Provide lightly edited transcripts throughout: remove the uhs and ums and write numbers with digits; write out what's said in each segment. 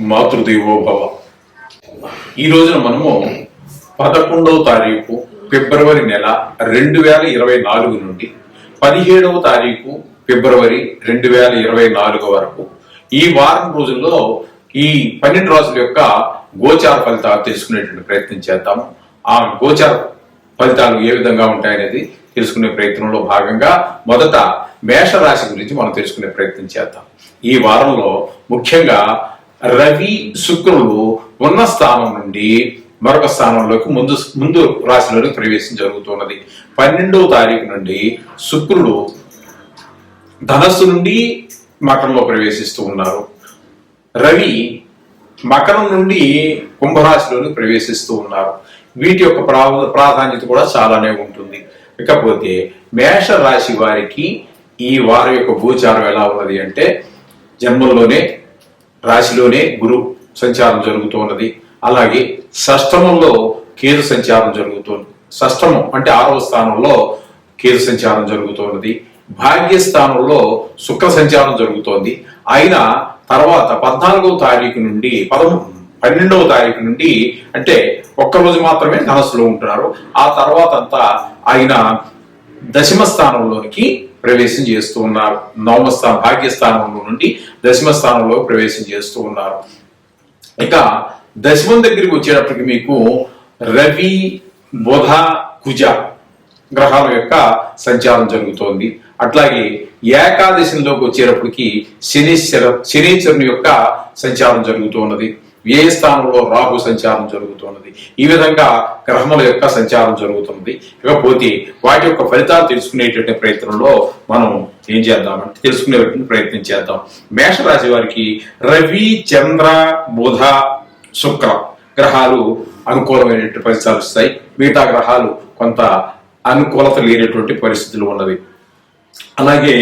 మాతృదేవో భవ. ఈ రోజున మనము 11వ తారీఖు ఫిబ్రవరి నెల 2024 నుండి 17వ తారీఖు ఫిబ్రవరి 2024 వరకు ఈ వారం రోజుల్లో ఈ 12 రాశుల యొక్క గోచార ఫలితాలు తెలుసుకునేటువంటి ప్రయత్నం చేద్దాము. ఆ గోచార ఫలితాలు ఏ విధంగా ఉంటాయనేది తెలుసుకునే ప్రయత్నంలో భాగంగా మొదట మేషరాశి గురించి మనం తెలుసుకునే ప్రయత్నం చేద్దాం. ఈ వారంలో ముఖ్యంగా రవి శుక్రులు ఉన్న స్థానం నుండి మరొక స్థానంలోకి ముందు రాశిలోకి ప్రవేశం జరుగుతున్నది. 12వ తారీఖు నుండి శుక్రుడు ధనస్సు నుండి మకరంలో ప్రవేశిస్తూ ఉన్నారు. రవి మకరం నుండి కుంభరాశిలోకి ప్రవేశిస్తూ ఉన్నారు. వీటి యొక్క ప్రాధాన్యత కూడా చాలానే ఉంటుంది. ఇకపోతే మేష రాశి వారికి ఈ వారం యొక్క గోచారం ఎలా ఉన్నది అంటే, జన్మంలోనే రాశిలోనే గురు సంచారం జరుగుతూ ఉన్నది. అలాగే షష్టమంలో కేతు సంచారం జరుగుతుంది. షష్టమం అంటే 6వ స్థానంలో కేతు సంచారం జరుగుతున్నది. భాగ్యస్థానంలో శుక్ర సంచారం జరుగుతోంది. అయినా తర్వాత 14వ తారీఖు నుండి 12వ తారీఖు నుండి అంటే ఒక్కరోజు మాత్రమే ధనస్సులో ఉంటున్నారు. ఆ తర్వాత అంతా ఆయన దశమ స్థానంలోనికి ప్రవేశం చేస్తూ ఉన్నారు. నవమ స్థానం భాగ్యస్థానంలో నుండి దశమ స్థానంలో ప్రవేశం చేస్తూ ఉన్నారు. ఇక దశమం దగ్గరికి వచ్చేటప్పటికి మీకు రవి బుధ కుజ గ్రహాల యొక్క సంచారం జరుగుతోంది. అట్లాగే ఏకాదశిలోకి వచ్చేటప్పటికి శనీశ్వరుని యొక్క సంచారం జరుగుతూ ఉన్నది. వ్యయ స్థానంలో రాహు సంచారం జరుగుతున్నది. ఈ విధంగా గ్రహముల యొక్క సంచారం జరుగుతున్నది. ఇకపోతే వాటి యొక్క ఫలితాలు తెలుసుకునేటువంటి ప్రయత్నంలో మనం ఏం చేద్దామంటే తెలుసుకునేటువంటి ప్రయత్నం చేద్దాం. మేషరాశి వారికి రవి చంద్ర బుధ శుక్ర గ్రహాలు అనుకూలమైనటువంటి ఫలితాలు ఇస్తాయి. మిగతా గ్రహాలు కొంత అనుకూలత లేనటువంటి పరిస్థితులు ఉన్నది. అలాగే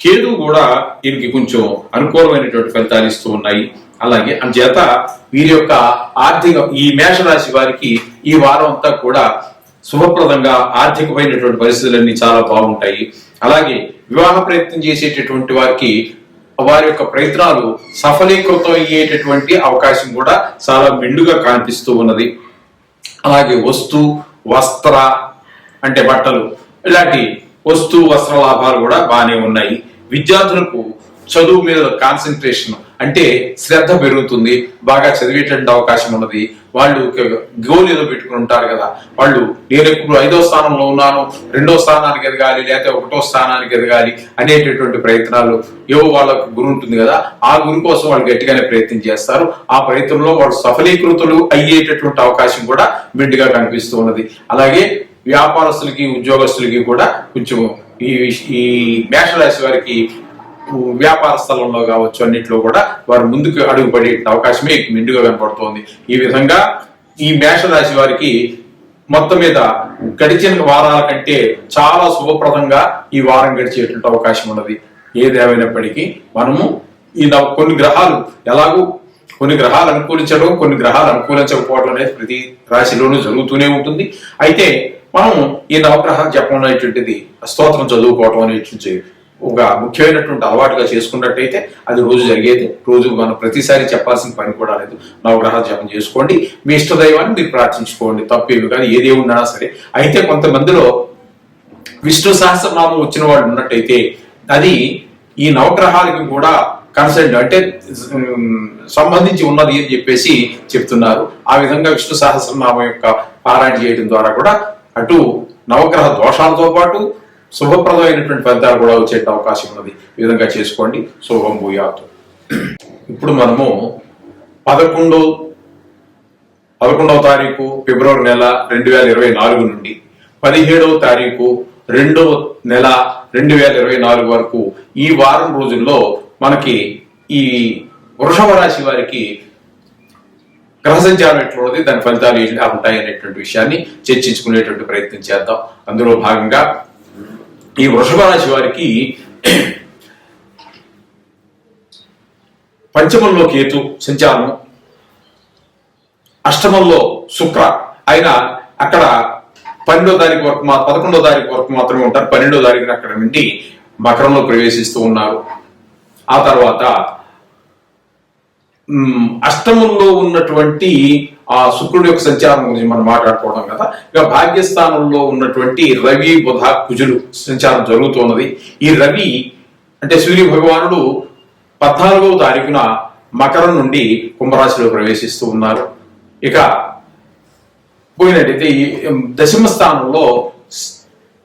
కేతు కూడా దీనికి కొంచెం అనుకూలమైనటువంటి ఫలితాలు ఇస్తూ ఉన్నాయి. అలాగే అందుచేత వీరి యొక్క ఈ మేషరాశి వారికి ఈ వారం అంతా కూడా శుభప్రదంగా ఆర్థికమైనటువంటి పరిస్థితులన్నీ చాలా బాగుంటాయి. అలాగే వివాహ ప్రయత్నం చేసేటటువంటి వారికి వారి యొక్క ప్రయత్నాలు సఫలీకృతం అయ్యేటటువంటి అవకాశం కూడా చాలా మెండుగా కనిపిస్తూ ఉన్నది. అలాగే వస్త్ర అంటే బట్టలు ఇలాంటి వస్త్ర లాభాలు కూడా బాగానే ఉన్నాయి. విద్యార్థులకు చదువు మీద కాన్సన్ట్రేషన్ అంటే శ్రద్ధ పెరుగుతుంది. బాగా చదివేటువంటి అవకాశం ఉన్నది. వాళ్ళు గోల్ ఏదో పెట్టుకుని ఉంటారు కదా, వాళ్ళు నేను ఎప్పుడు 5వ స్థానంలో ఉన్నాను, 2వ స్థానానికి ఎదగాలి, లేకపోతే 1వ స్థానానికి ఎదగాలి అనేటటువంటి ప్రయత్నాలు వాళ్ళకు గురి ఉంటుంది కదా, ఆ గురి కోసం వాళ్ళు గట్టిగానే ప్రయత్నం చేస్తారు. ఆ ప్రయత్నంలో వాళ్ళు సఫలీకృతులు అయ్యేటటువంటి అవకాశం కూడా మెండుగా కనిపిస్తూ ఉన్నది. అలాగే వ్యాపారస్తులకి ఉద్యోగస్తులకి కూడా కొంచెం ఈ మేషరాశి వారికి వ్యాపార స్థలంలో కావచ్చు అన్నింటిలో కూడా వారు ముందుకు అడుగుపడే అవకాశమే మెండుగా కనపడుతోంది. ఈ విధంగా ఈ మేషరాశి వారికి మొత్తం మీద గడిచిన వారాల కంటే చాలా శుభప్రదంగా ఈ వారం గడిచేటువంటి అవకాశం ఉన్నది. ఏదేమైనప్పటికీ మనము కొన్ని గ్రహాలు కొన్ని గ్రహాలు అనుకూలించడం, కొన్ని గ్రహాలు అనుకూలించకపోవడం అనేది ప్రతి రాశిలోనూ జరుగుతూనే ఉంటుంది. అయితే మనం ఈ నవగ్రహ జపం అనేటువంటిది స్తోత్రం చదువుకోవటం అనేటువంటి ఒక ముఖ్యమైనటువంటి అలవాటుగా చేసుకున్నట్టయితే అది రోజు జరిగేది. రోజు మనం ప్రతిసారి చెప్పాల్సిన పని కూడా లేదు. నవగ్రహ జపం చేసుకోండి, మీ ఇష్టదైవాన్ని మీరు ప్రార్థించుకోండి, తప్పేమి కాదు, ఏ దేవుడు ఉన్నా సరే. అయితే కొంతమందిలో విష్ణు సహస్రనామం వచ్చిన వాళ్ళు ఉన్నట్టయితే అది ఈ నవగ్రహాలకి కూడా కన్సల్ట్ అంటే సంబంధించి ఉన్నది అని చెప్పేసి చెప్తున్నారు. ఆ విధంగా విష్ణు సహస్రనామం యొక్క పారాయణ చేయడం ద్వారా కూడా అటు నవగ్రహ దోషాలతో పాటు శుభప్రదమైనటువంటి ఫలితాలు కూడా వచ్చే అవకాశం ఉన్నది. ఈ విధంగా చేసుకోండి. శుభం భూయాత్. ఇప్పుడు మనము 11వ తారీఖు ఫిబ్రవరి నెల 2024 నుండి 17వ తారీఖు 2వ నెల 2024 వరకు ఈ వారం రోజుల్లో మనకి ఈ వృషభ రాశి వారికి గ్రహ సంచారం ఎట్లున్నది, దాని ఫలితాలు ఎలా ఉంటాయి అనేటువంటి విషయాన్ని చర్చించుకునేటువంటి ప్రయత్నం చేద్దాం. అందులో భాగంగా ఈ వృషభ రాశి వారికి పంచమంలో కేతు సంచారం, అష్టమంలో శుక్ర ఆయన అక్కడ 11వ తారీఖు వరకు మాత్రమే ఉంటారు. 12వ తారీఖున అక్కడ నుండి మకరంలో ప్రవేశిస్తూ ఉన్నారు. ఆ తర్వాత అష్టమంలో ఉన్నటువంటి ఆ శుక్రుడి యొక్క సంచారం గురించి మనం మాట్లాడుకోవడం కదా. ఇక భాగ్యస్థానంలో ఉన్నటువంటి రవి బుధ కుజుడు సంచారం జరుగుతున్నది. ఈ రవి అంటే సూర్య భగవానుడు 14వ తారీఖున మకరం నుండి కుంభరాశిలో ప్రవేశిస్తూ ఉన్నారు. ఇక పోయినట్టయితే ఈ దశమ స్థానంలో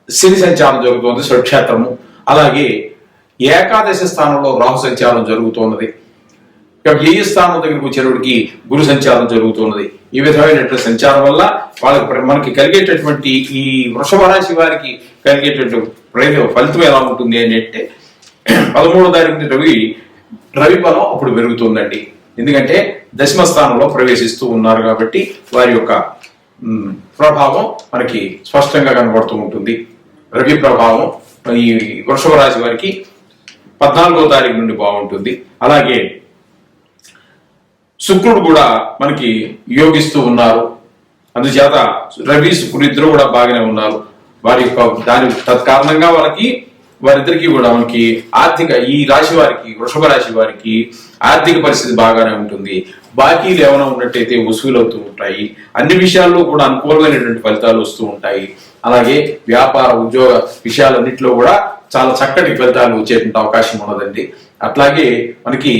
శని సంచారం జరుగుతుంది, స్వక్షేత్రము. అలాగే ఏకాదశి స్థానంలో రాహు సంచారం జరుగుతున్నది. వ్యయ స్థానం దగ్గరికి వచ్చేటప్పటికి గురు సంచారం జరుగుతున్నది. ఈ విధమైనటువంటి సంచారం వల్ల వాళ్ళకి మనకి కలిగేటటువంటి ఈ వృషభ రాశి వారికి కలిగేటటువంటి ఫలితం ఎలా ఉంటుంది అని అంటే 13వ తారీఖు రవి బలం అప్పుడు పెరుగుతుందండి. ఎందుకంటే దశమ స్థానంలో ప్రవేశిస్తూ ఉన్నారు కాబట్టి వారి యొక్క ప్రభావం మనకి స్పష్టంగా కనబడుతూ ఉంటుంది. రవి ప్రభావం ఈ వృషభ రాశి వారికి 14వ తారీఖు నుండి బాగుంటుంది. అలాగే శుక్రుడు కూడా మనకి యోగిస్తూ ఉన్నారు. అందుచేత రవి శుక్రుడు ఇద్దరు కూడా బాగానే ఉన్నారు. వారి యొక్క దాని తత్కారణంగా వారిద్దరికి కూడా మనకి ఆర్థిక, ఈ రాశి వారికి వృషభ రాశి వారికి ఆర్థిక పరిస్థితి బాగానే ఉంటుంది. బాకీలు ఏమైనా ఉన్నట్టయితే వసూలు అవుతూ ఉంటాయి. అన్ని విషయాల్లో కూడా అనుకూలమైనటువంటి ఫలితాలు వస్తూ ఉంటాయి. అలాగే వ్యాపార ఉద్యోగ విషయాలన్నింటిలో కూడా చాలా చక్కటి ఫలితాలు వచ్చేటువంటి అవకాశం ఉన్నదండి. అట్లాగే మనకి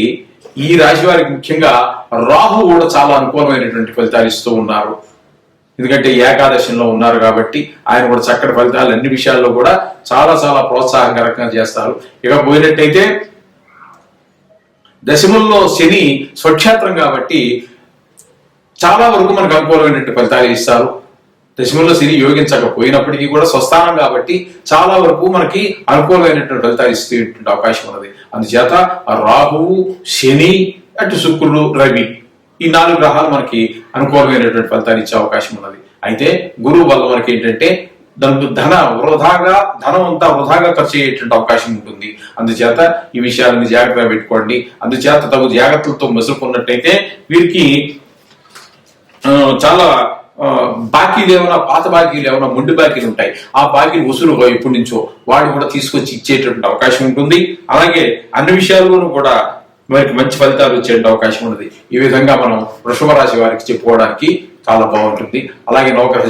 ఈ రాశి వారికి ముఖ్యంగా రాహు కూడా చాలా అనుకూలమైనటువంటి ఫలితాలు ఇస్తూ ఉన్నారు. ఎందుకంటే ఏకాదశంలో ఉన్నారు కాబట్టి ఆయన కూడా చక్కటి ఫలితాలు అన్ని విషయాల్లో కూడా చాలా చాలా ప్రోత్సాహకరంగా చేస్తారు. ఇక పోయినట్టయితే దశమంలో శని స్వక్షేత్రం కాబట్టి చాలా వరకు మనకు అనుకూలమైనటువంటి ఫలితాలు ఇస్తారు. దశమంలో శని యోగించకపోయినప్పటికీ కూడా స్వస్థానం కాబట్టి చాలా వరకు మనకి అనుకూలమైనటువంటి ఫలితాలు ఇస్తేటువంటి అవకాశం ఉన్నది. అందుచేత రాహువు, శని, అటు శుక్రుడు, రవి ఈ 4 గ్రహాలు మనకి అనుకూలమైనటువంటి ఫలితాలు ఇచ్చే అవకాశం ఉన్నది. అయితే గురువు వల్ల మనకి ఏంటంటే ధనం అంతా వృధాగా ఖర్చు అయ్యేటువంటి అవకాశం ఉంటుంది. అందుచేత ఈ విషయాలని జాగ్రత్తగా పెట్టుకోండి. అందుచేత తగు జాగ్రత్తలతో మసులుకున్నట్టయితే వీరికి చాలా బాకీలు ఏమైనా, పాత బాకీలు ఏమైనా, మొండి బాకీలు ఉంటాయి. ఆ బాకీలు వసూలు ఎప్పటి నుంచో వాడు కూడా తీసుకొచ్చి ఇచ్చేటువంటి అవకాశం ఉంటుంది. అలాగే అన్ని విషయాల్లోనూ కూడా వారికి మంచి ఫలితాలు వచ్చేటువంటి అవకాశం ఉన్నది. ఈ విధంగా మనం వృషభ రాశి వారికి చెప్పుకోవడానికి చాలా బాగుంటుంది. అలాగే నవగ్రహ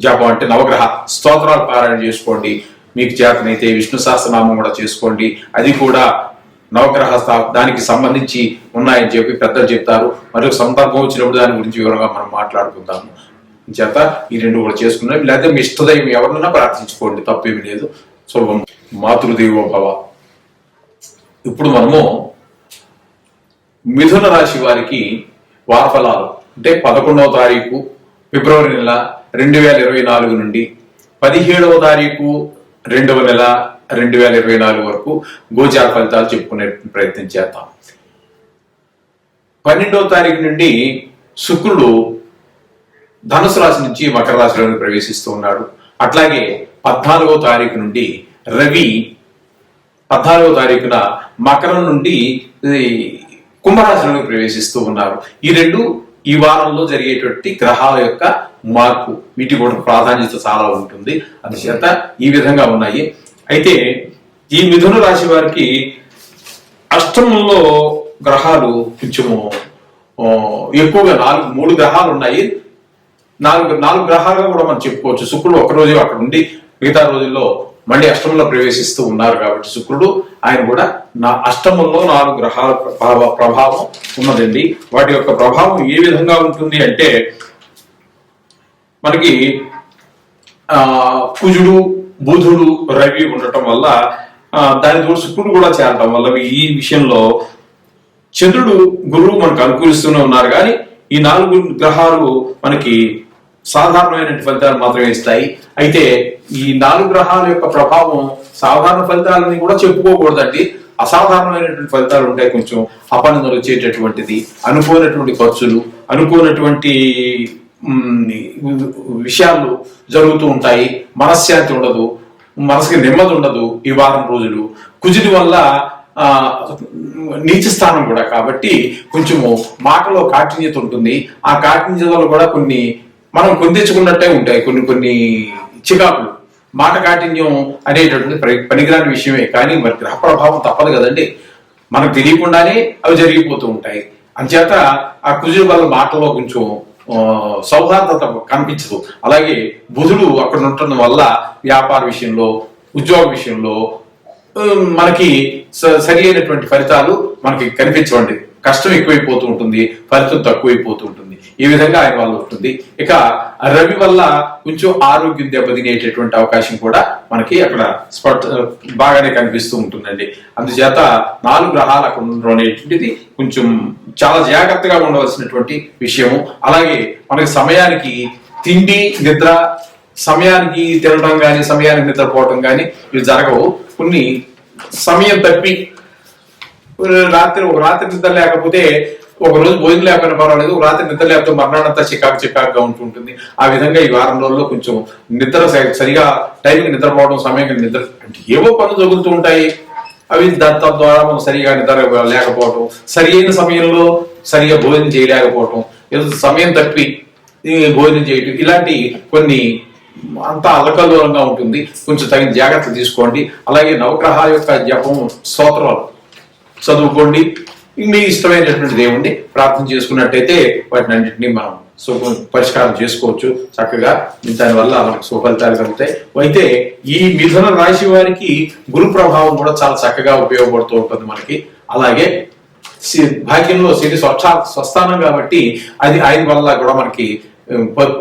జపం అంటే నవగ్రహ స్తోత్రాలు పారాయణ చేసుకోండి. మీకు చేతనైతే విష్ణు సహస్రనామం కూడా చేసుకోండి. అది కూడా నవగ్రహ దానికి సంబంధించి ఉన్నాయని చెప్పి పెద్దలు చెప్తారు. మరియు సందర్భం వచ్చినప్పుడు దాని గురించి వివరంగా మనం మాట్లాడుకుందాము. చేత ఈ 2 కూడా చేసుకున్నాం. లేకపోతే మీ ఇష్టదైవం ఎవరినైనా ప్రార్థించుకోండి, తప్పేమి లేదు. శుభం. మాతృదేవో భవ. ఇప్పుడు మనము మిథున రాశి వారికి వారఫలాలు అంటే 11వ తారీఖు ఫిబ్రవరి నెల 2024 నుండి 17వ తారీఖు 2వ నెల 2024 వరకు గోచార ఫలితాలు చెప్పుకునే ప్రయత్నం చేద్దాం. 12వ తారీఖు నుండి శుక్రుడు ధనుసు రాశి నుంచి మకర రాశిలోకి ప్రవేశిస్తూ ఉన్నాడు. అట్లాగే 14వ తారీఖు నుండి రవి 14వ తారీఖున మకరం నుండి కుంభరాశిలోకి ప్రవేశిస్తూ ఉన్నారు. ఈ 2 ఈ వారంలో జరిగేటువంటి గ్రహాల యొక్క మార్పు, వీటి కూడా ప్రాధాన్యత చాలా ఉంటుంది. అందుచేత ఈ విధంగా ఉన్నాయి. అయితే ఈ మిథున రాశి వారికి అష్టమంలో గ్రహాలు కొంచెము ఎక్కువగా 3 గ్రహాలు ఉన్నాయి. 4 గ్రహాలుగా కూడా మనం చెప్పుకోవచ్చు. శుక్రుడు ఒకరోజు అక్కడ ఉండి మిగతా రోజుల్లో మళ్ళీ అష్టమంలో ప్రవేశిస్తూ ఉన్నారు కాబట్టి శుక్రుడు ఆయన కూడా అష్టమంలో 4 గ్రహాల ప్రభావం ఉన్నదండి. వాటి యొక్క ప్రభావం ఏ విధంగా ఉంటుంది అంటే మనకి కుజుడు, బుధుడు, రవి ఉండటం వల్ల దానితో శుక్రుడు కూడా చేరటం వల్ల ఈ విషయంలో చంద్రుడు, గురువు మనకు అనుకూలిస్తూనే ఉన్నారు. కానీ ఈ 4 గ్రహాలు మనకి సాధారణమైన ఫలితాలు మాత్రమే ఇస్తాయి. అయితే ఈ 4 గ్రహాల యొక్క ప్రభావం సాధారణ ఫలితాలని కూడా చెప్పుకోకూడదండి. అసాధారణమైనటువంటి ఫలితాలు ఉంటాయి. కొంచెం అపనిందలు వచ్చేటటువంటిది, అనుకోనటువంటి ఖర్చులు, అనుకోనటువంటి విషయాలు జరుగుతూ ఉంటాయి. మనశ్శాంతి ఉండదు, మనసుకి నెమ్మది ఉండదు ఈ వారం రోజులు. కుజుడి వల్ల నీచ స్థానం కూడా కాబట్టి కొంచెము మాటలో కాఠిన్యత ఉంటుంది. ఆ కాఠిన్యతలో కూడా కొన్ని మనం కొందించుకున్నట్టే ఉంటాయి. కొన్ని చికాకులు, మాట కాఠిన్యం అనేటటువంటి పనికిరాని విషయమే. కానీ మరి గ్రహ ప్రభావం తప్పదు కదండి. మనకు తెలియకుండానే అవి జరిగిపోతూ ఉంటాయి. అంచేత ఆ కుజుడు వల్ల మాటలో కొంచెం సౌహార్దత కనిపించదు. అలాగే బుధుడు అక్కడ ఉండటం వల్ల వ్యాపార విషయంలో, ఉద్యోగ విషయంలో మనకి సరి అయినటువంటి ఫలితాలు మనకి కనిపించవండి. కష్టం ఎక్కువైపోతూ ఉంటుంది, ఫలితం తక్కువైపోతూ ఉంటుంది. ఈ విధంగా ఆయన వల్ల ఉంటుంది. ఇక రవి వల్ల కొంచెం ఆరోగ్యం దెబ్బతినేటటువంటి అవకాశం కూడా మనకి అక్కడ బాగానే కనిపిస్తూ ఉంటుందండి. అందుచేత 4 గ్రహాలు అక్కడ ఉండడం అనేటువంటిది కొంచెం చాలా జాగ్రత్తగా ఉండవలసినటువంటి విషయము. అలాగే మనకి సమయానికి తిండి, నిద్ర, సమయానికి తినడం కానీ సమయానికి నిద్రపోవడం కానీ ఇవి జరగవు. కొన్ని సమయం తప్పి రాత్రి నిద్ర లేకపోతే, ఒక రోజు భోజనం లేకపోయినా పర్వాలేదు, రాత్రి నిద్ర లేకపోతే మర్నాడంతా చికాకుగా ఉంటుంటుంది. ఆ విధంగా ఈ వారం రోజుల్లో కొంచెం నిద్ర సరిగా టైంకి నిద్రపోవడం, సమయానికి నిద్ర అంటే ఏవో పనులు జరుగుతూ ఉంటాయి. అవి తద్వారా మనం సరిగా నిద్ర లేకపోవడం, సరి అయిన సమయంలో సరిగా భోజనం చేయలేకపోవడం, ఏదో సమయం తప్పి భోజనం చేయటం, ఇలాంటి కొన్ని అంతా అల్లకల్లోలంగా ఉంటుంది. కొంచెం తగిన జాగ్రత్తలు తీసుకోండి. అలాగే నవగ్రహాల యొక్క జపం, స్తోత్రాలు చదువుకోండి. మీ ఇష్టమైనటువంటి దేవుణ్ణి ప్రార్థన చేసుకున్నట్టయితే వాటిని అన్నింటినీ మనం పరిష్కారం చేసుకోవచ్చు చక్కగా. దానివల్ల మనకు సుఫలితాలు కలుగుతాయి. అయితే ఈ మిథున రాశి వారికి గురు ప్రభావం కూడా చాలా చక్కగా ఉపయోగపడుతూ ఉంటుంది మనకి. అలాగే భాగ్యంలో శని స్వస్థానం కాబట్టి అది ఆయన వల్ల కూడా మనకి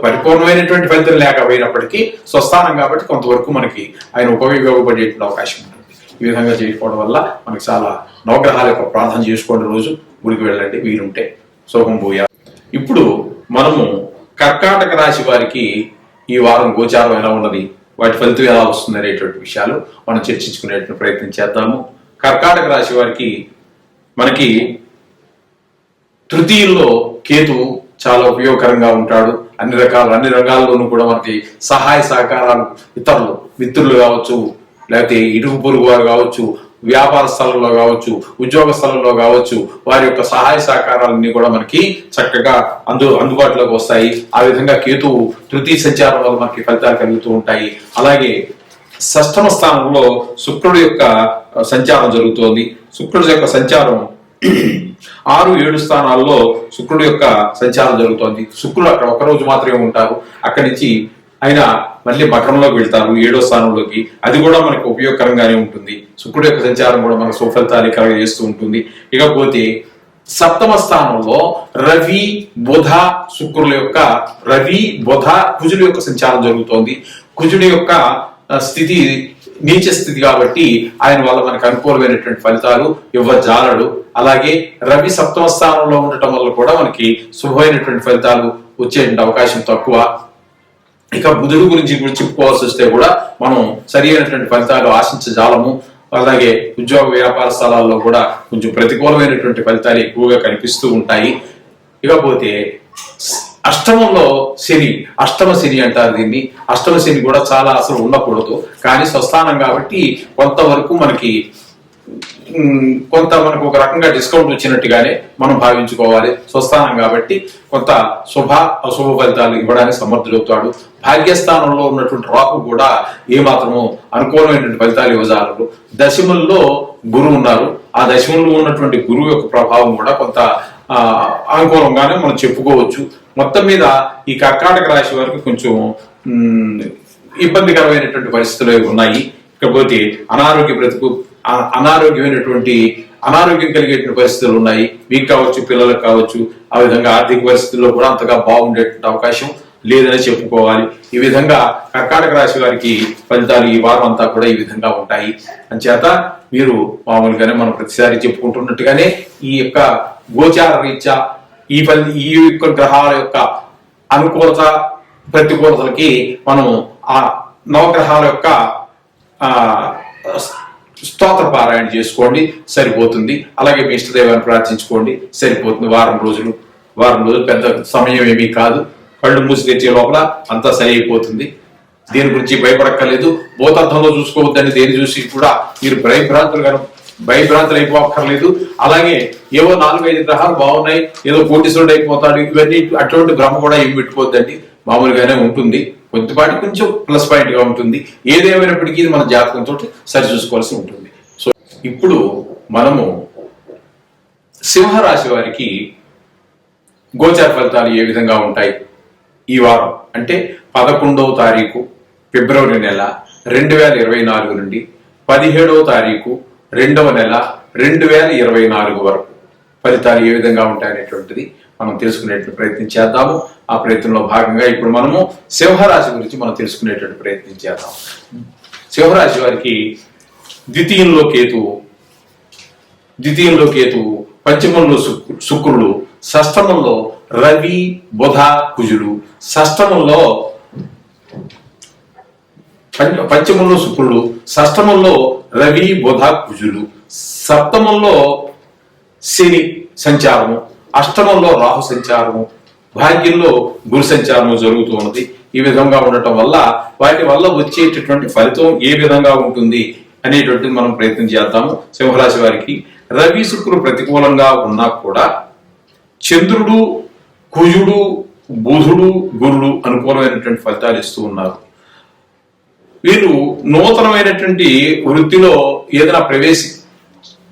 పరిపూర్ణమైనటువంటి ఫలితం లేకపోయినప్పటికీ స్వస్థానం కాబట్టి కొంతవరకు మనకి ఆయన ఉపయోగపడేటువంటి అవకాశం ఉంటుంది. ఈ విధంగా చేసుకోవడం వల్ల మనకి చాలా నవగ్రహాల యొక్క ప్రార్థన చేసుకోండి. రోజు గుడికి వెళ్ళండి వీరుంటే. శోభం భూయా. ఇప్పుడు మనము కర్కాటక రాశి వారికి ఈ వారం గోచారం ఎలా ఉన్నది, వాటి ఫలితం ఎలా వస్తుంది అనేటువంటి విషయాలు మనం చర్చించుకునేటువంటి ప్రయత్నం చేద్దాము. కర్కాటక రాశి వారికి మనకి తృతీయంలో కేతువు చాలా ఉపయోగకరంగా ఉంటాడు. అన్ని రంగాల్లోనూ కూడా మనకి సహాయ సహకారాలు, ఇతరులు మిత్రులు కావచ్చు, లేకపోతే ఇరుగు పొరుగు వారు కావచ్చు, వ్యాపార స్థలంలో కావచ్చు, ఉద్యోగ స్థలంలో కావచ్చు, వారి యొక్క సహాయ సహకారాలన్నీ కూడా మనకి చక్కగా అందుబాటులోకి వస్తాయి. ఆ విధంగా కేతువు తృతీయ సంచారం వల్ల మనకి ఫలితాలు కలుగుతూ ఉంటాయి. అలాగే షష్ఠమ స్థానంలో శుక్రుడు యొక్క సంచారం జరుగుతోంది. శుక్రుడు యొక్క సంచారం 6-7 స్థానాల్లో శుక్రుడు యొక్క సంచారం జరుగుతోంది. శుక్రుడు అక్కడ ఒకరోజు మాత్రమే ఉంటారు. అక్కడి నుంచి ఆయన మళ్ళీ మకరంలోకి వెళ్తారు, 7వ స్థానంలోకి. అది కూడా మనకు ఉపయోగకరంగానే ఉంటుంది. శుక్రుడు యొక్క సంచారం కూడా మనకు సుఫలితాలు కలుగజేస్తూ ఉంటుంది. ఇకపోతే సప్తమ స్థానంలో రవి, బుధ, శుక్రుల యొక్క కుజుల యొక్క సంచారం జరుగుతోంది. కుజుడి యొక్క స్థితి నీచ స్థితి కాబట్టి ఆయన వల్ల మనకు అనుకూలమైనటువంటి ఫలితాలు ఇవ్వజాలడు. అలాగే రవి సప్తమ స్థానంలో ఉండటం వల్ల కూడా మనకి శుభమైనటువంటి ఫలితాలు వచ్చేటువంటి అవకాశం తక్కువ. ఇక బుధుడు గురించి చెప్పుకోవాల్సి వస్తే కూడా మనం సరి అయినటువంటి ఫలితాలు ఆశించజాలము. అలాగే ఉద్యోగ వ్యాపార స్థలాల్లో కూడా కొంచెం ప్రతికూలమైనటువంటి ఫలితాలు ఎక్కువగా కనిపిస్తూ ఉంటాయి. ఇకపోతే అష్టమంలో శని, అష్టమ శని అంటారు దీన్ని. అష్టమ శని కూడా చాలా అసలు ఉండకూడదు, కానీ స్వస్థానం కాబట్టి కొంతవరకు మనకు ఒక రకంగా డిస్కౌంట్ వచ్చినట్టుగానే మనం భావించుకోవాలి. స్వస్థానం కాబట్టి కొంత అశుభ ఫలితాలు ఇవ్వడానికి సమర్థుడవుతాడు. భాగ్యస్థానంలో ఉన్నటువంటి రాహు కూడా ఏమాత్రము అనుకూలమైనటువంటి ఫలితాలు ఇవ్వజాలరు. దశముల్లో గురువు ఉన్నారు. ఆ దశముల్లో ఉన్నటువంటి గురువు యొక్క ప్రభావం కూడా కొంత అనుకూలంగానే మనం చెప్పుకోవచ్చు. మొత్తం మీద ఈ కర్కాటక రాశి వారికి కొంచెం ఇబ్బందికరమైనటువంటి పరిస్థితులు ఉన్నాయి. ఇకపోతే అనారోగ్యం కలిగేటువంటి పరిస్థితులు ఉన్నాయి. మీకు కావచ్చు, పిల్లలకు కావచ్చు. ఆ విధంగా ఆర్థిక పరిస్థితుల్లో కూడా అంతగా బాగుండేటువంటి అవకాశం లేదని చెప్పుకోవాలి. ఈ విధంగా కర్కాటక రాశి వారికి ఫలితాలు ఈ వారం అంతా కూడా ఈ విధంగా ఉంటాయి. అంచేత మీరు మామూలుగానే మనం ప్రతిసారి చెప్పుకుంటున్నట్టుగానే ఈ యొక్క గోచార రీత్యా ఈ యొక్క గ్రహాల యొక్క అనుకూలత ప్రతికూలతలకి మనం ఆ నవగ్రహాల యొక్క స్తోత్ర పారాయణ చేసుకోండి, సరిపోతుంది. అలాగే మీ ఇష్టదైవాన్ని ప్రార్థించుకోండి, సరిపోతుంది. వారం రోజులు పెద్ద సమయం ఏమీ కాదు. కళ్ళు మూసి తెచ్చే లోపల అంతా సరి అయిపోతుంది. దేని గురించి భయపడక్కర్లేదు. భూతార్థంలో చూసుకోవద్దని దేని చూసి కూడా మీరు భయభ్రాంతులు అయిపోక్కర్లేదు. అలాగే ఏవో 4-5 గ్రహాలు బాగున్నాయి, ఏదో కోటీశ్వరుడు అయిపోతాడు, ఇవన్నీ అటువంటి భ్రమ కూడా ఏమి పెట్టుకోవద్దండి. మామూలుగానే ఉంటుంది. కొద్దిపాటి కొంచెం ప్లస్ పాయింట్ గా ఉంటుంది. ఏదేమైనప్పటికీ ఇది మన జాతకంతో సరి చూసుకోవాల్సి ఉంటుంది. సో ఇప్పుడు మనము సింహరాశి వారికి గోచార ఫలితాలు ఏ విధంగా ఉంటాయి ఈ వారం అంటే 11వ తారీఖు ఫిబ్రవరి నెల 2024 నుండి 17వ తారీఖు 2వ నెల 2024 వరకు ఫలితాలు ఏ విధంగా ఉంటాయనేటువంటిది మనం తెలుసుకునేటువంటి ప్రయత్నం చేద్దాము. ఆ ప్రయత్నంలో భాగంగా ఇప్పుడు మనము సింహరాశి గురించి మనం తెలుసుకునేటువంటి ప్రయత్నం చేద్దాం. సింహరాశి వారికి ద్వితీయంలో కేతువు, పంచమంలో శుక్రుడు, షష్టమంలో రవి, బుధ, కుజుడు, షష్టమంలో పంచమంలో శుక్రుడు, షష్టమంలో రవి, బుధ, కుజుడు, సప్తమంలో శని సంచారము, అష్టమంలో రాహు సంచారము, భాగ్యంలో గురు సంచారము జరుగుతూ ఉన్నది. ఈ విధంగా ఉండటం వల్ల వాటి వల్ల వచ్చేటటువంటి ఫలితం ఏ విధంగా ఉంటుంది అనేటువంటిది మనం ప్రయత్నం చేద్దాము. సింహరాశి వారికి రవి, శుక్రుడు ప్రతికూలంగా ఉన్నా కూడా చంద్రుడు, కుజుడు, బుధుడు, గురుడు అనుకూలమైనటువంటి ఫలితాలు ఇస్తూ ఉన్నారు. వీరు నూతనమైనటువంటి వృత్తిలో ఏదైనా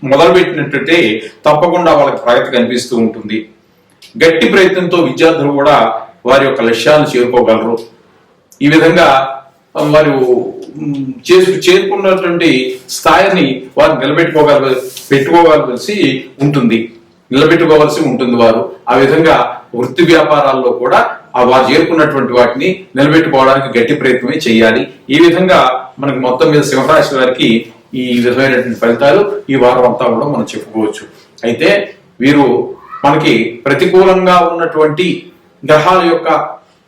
మొదలుపెట్టినట్టే తప్పకుండా వాళ్ళకి ప్రగతి కనిపిస్తూ ఉంటుంది. గట్టి ప్రయత్నంతో విద్యార్థులు కూడా వారి యొక్క లక్ష్యాలను చేరుకోగలరు. ఈ విధంగా వారు చేరుకున్నటువంటి స్థాయిని వారు నిలబెట్టుకోవాల్సి ఉంటుంది వారు. ఆ విధంగా వృత్తి వ్యాపారాల్లో కూడా వారు చేరుకున్నటువంటి వాటిని నిలబెట్టుకోవడానికి గట్టి ప్రయత్నమే చేయాలి. ఈ విధంగా మనకి మొత్తం మీద సింహరాశి వారికి ఈ విధమైనటువంటి ఫలితాలు ఈ వారం అంతా కూడా మనం చెప్పుకోవచ్చు. అయితే వీరు మనకి ప్రతికూలంగా ఉన్నటువంటి గ్రహాల యొక్క